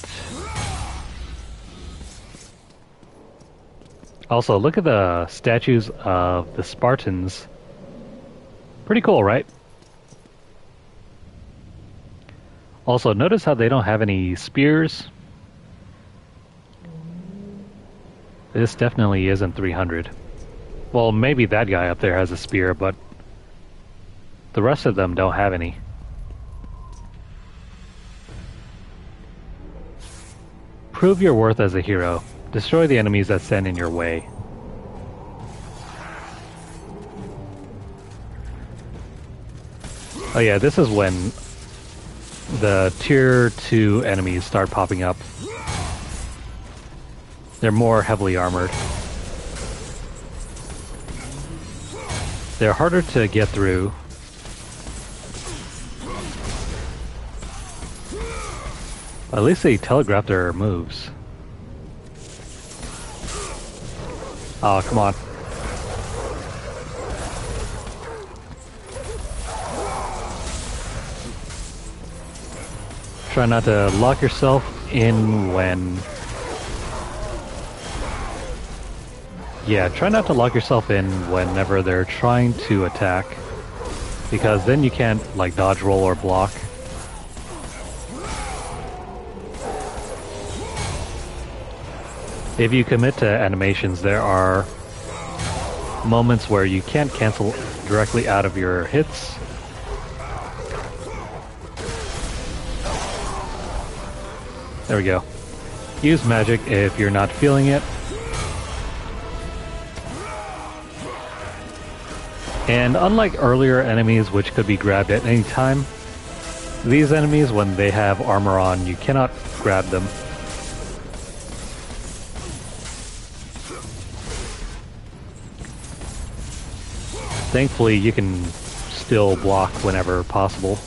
Also, look at the statues of the Spartans. Pretty cool, right? Also, notice how they don't have any spears. This definitely isn't 300. Well, maybe that guy up there has a spear, but the rest of them don't have any. Prove your worth as a hero. Destroy the enemies that stand in your way. Oh yeah, this is when the tier 2 enemies start popping up. They're more heavily armored. They're harder to get through. At least they telegraph their moves. Oh, come on. Try not to lock yourself. in when... Yeah, try not to lock yourself in whenever they're trying to attack, because then you can't, like, dodge roll or block. If you commit to animations, there are moments where you can't cancel directly out of your hits. There we go. Use magic if you're not feeling it. And unlike earlier enemies which could be grabbed at any time, these enemies, when they have armor on, you cannot grab them. Thankfully, you can still block whenever possible.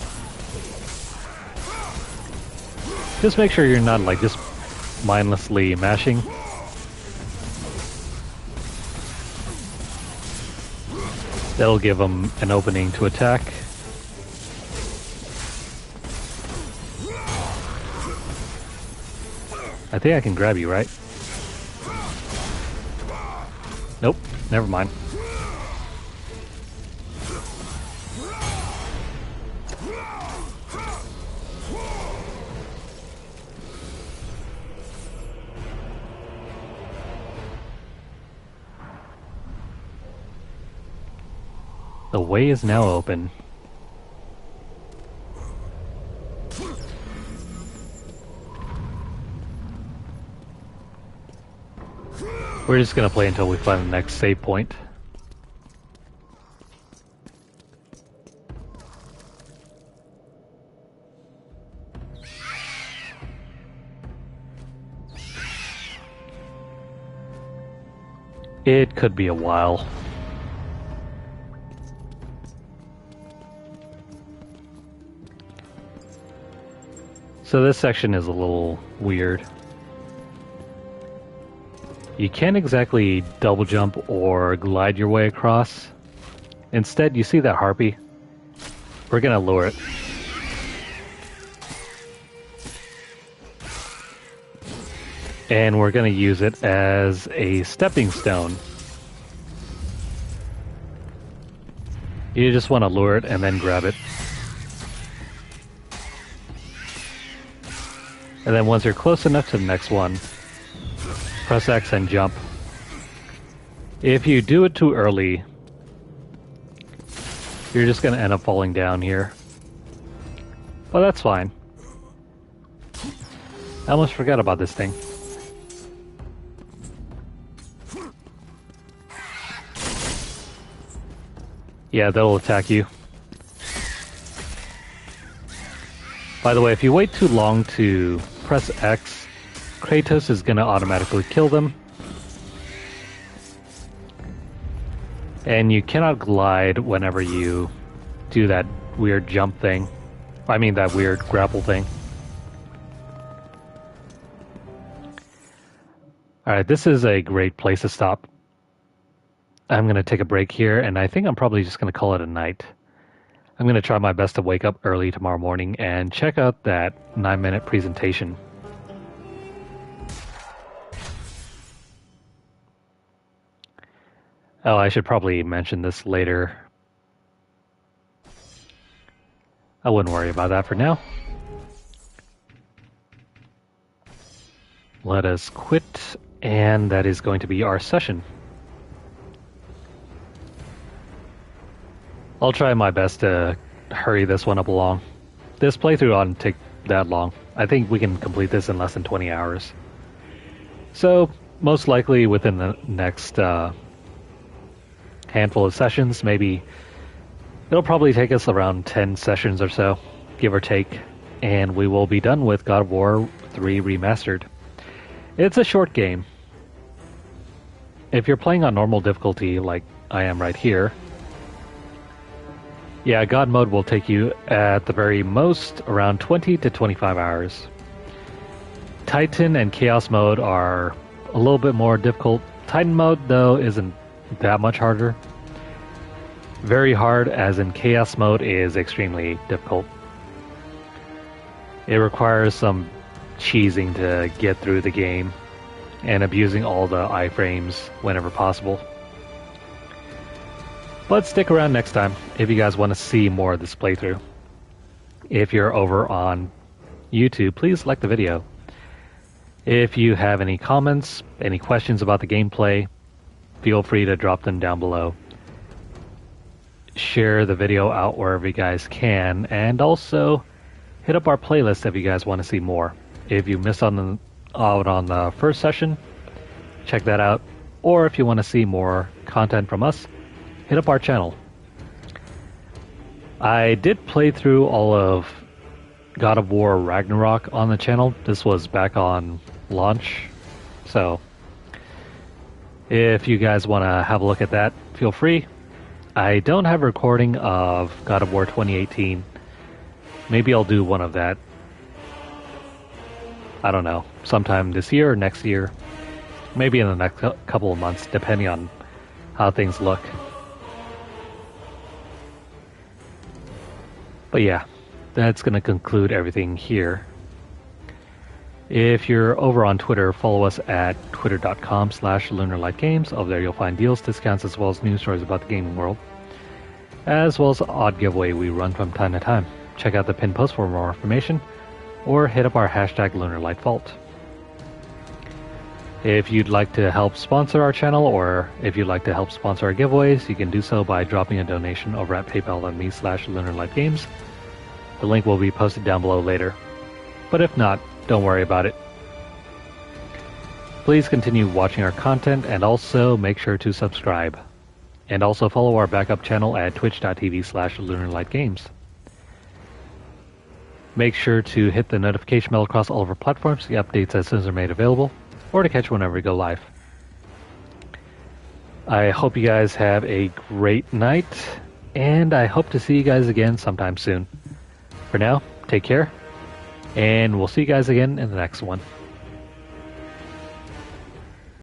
Just make sure you're not, like, just mindlessly mashing. That'll give them an opening to attack. I think I can grab you, right? Nope, never mind. The way is now open. We're just gonna play until we find the next save point. It could be a while. So this section is a little weird. You can't exactly double jump or glide your way across. Instead, you see that harpy? We're gonna lure it. And we're gonna use it as a stepping stone. You just want to lure it and then grab it. And then once you're close enough to the next one, press X and jump. If you do it too early, you're just going to end up falling down here. But that's fine. I almost forgot about this thing. Yeah, that'll attack you. By the way, if you wait too long to press X, Kratos is going to automatically kill them. And you cannot glide whenever you do that weird jump thing. I mean that weird grapple thing. Alright, this is a great place to stop. I'm going to take a break here, and I think I'm probably just going to call it a night. I'm going to try my best to wake up early tomorrow morning and check out that 9-minute presentation. Oh, I should probably mention this later. I wouldn't worry about that for now. Let us quit, and that is going to be our session. I'll try my best to hurry this one up along. This playthrough oughtn't take that long. I think we can complete this in less than 20 hours. So, most likely within the next handful of sessions, maybe it'll probably take us around 10 sessions or so, give or take, and we will be done with God of War 3 Remastered. It's a short game. If you're playing on normal difficulty, like I am right here, yeah, God mode will take you at the very most around 20 to 25 hours. Titan and Chaos mode are a little bit more difficult. Titan mode, though, isn't that much harder. Very hard, as in Chaos mode, is extremely difficult. It requires some cheesing to get through the game and abusing all the iframes whenever possible. But stick around next time if you guys want to see more of this playthrough. If you're over on YouTube, please like the video. If you have any comments, any questions about the gameplay, feel free to drop them down below. Share the video out wherever you guys can, and also hit up our playlist if you guys want to see more. If you missed out on the first session, check that out. Or if you want to see more content from us, hit up our channel. I did play through all of God of War Ragnarok on the channel. This was back on launch, so if you guys want to have a look at that, feel free. I don't have a recording of God of War 2018. Maybe I'll do one of that, I don't know, sometime this year or next year. Maybe in the next couple of months, depending on how things look. But yeah, that's going to conclude everything here. If you're over on Twitter, follow us at twitter.com/LunarlightGames. Over there you'll find deals, discounts, as well as news stories about the gaming world, as well as the odd giveaway we run from time to time. Check out the pinned post for more information, or hit up our hashtag LunarlightVault. If you'd like to help sponsor our channel, or if you'd like to help sponsor our giveaways, you can do so by dropping a donation over at paypal.me/LunarlightGames. The link will be posted down below later. But if not, don't worry about it. Please continue watching our content, and also make sure to subscribe. And also follow our backup channel at twitch.tv/LunarlightGames. Make sure to hit the notification bell across all of our platforms to get updates as soon as they're made available, or to catch whenever we go live. I hope you guys have a great night, and I hope to see you guys again sometime soon. For now, take care, and we'll see you guys again in the next one.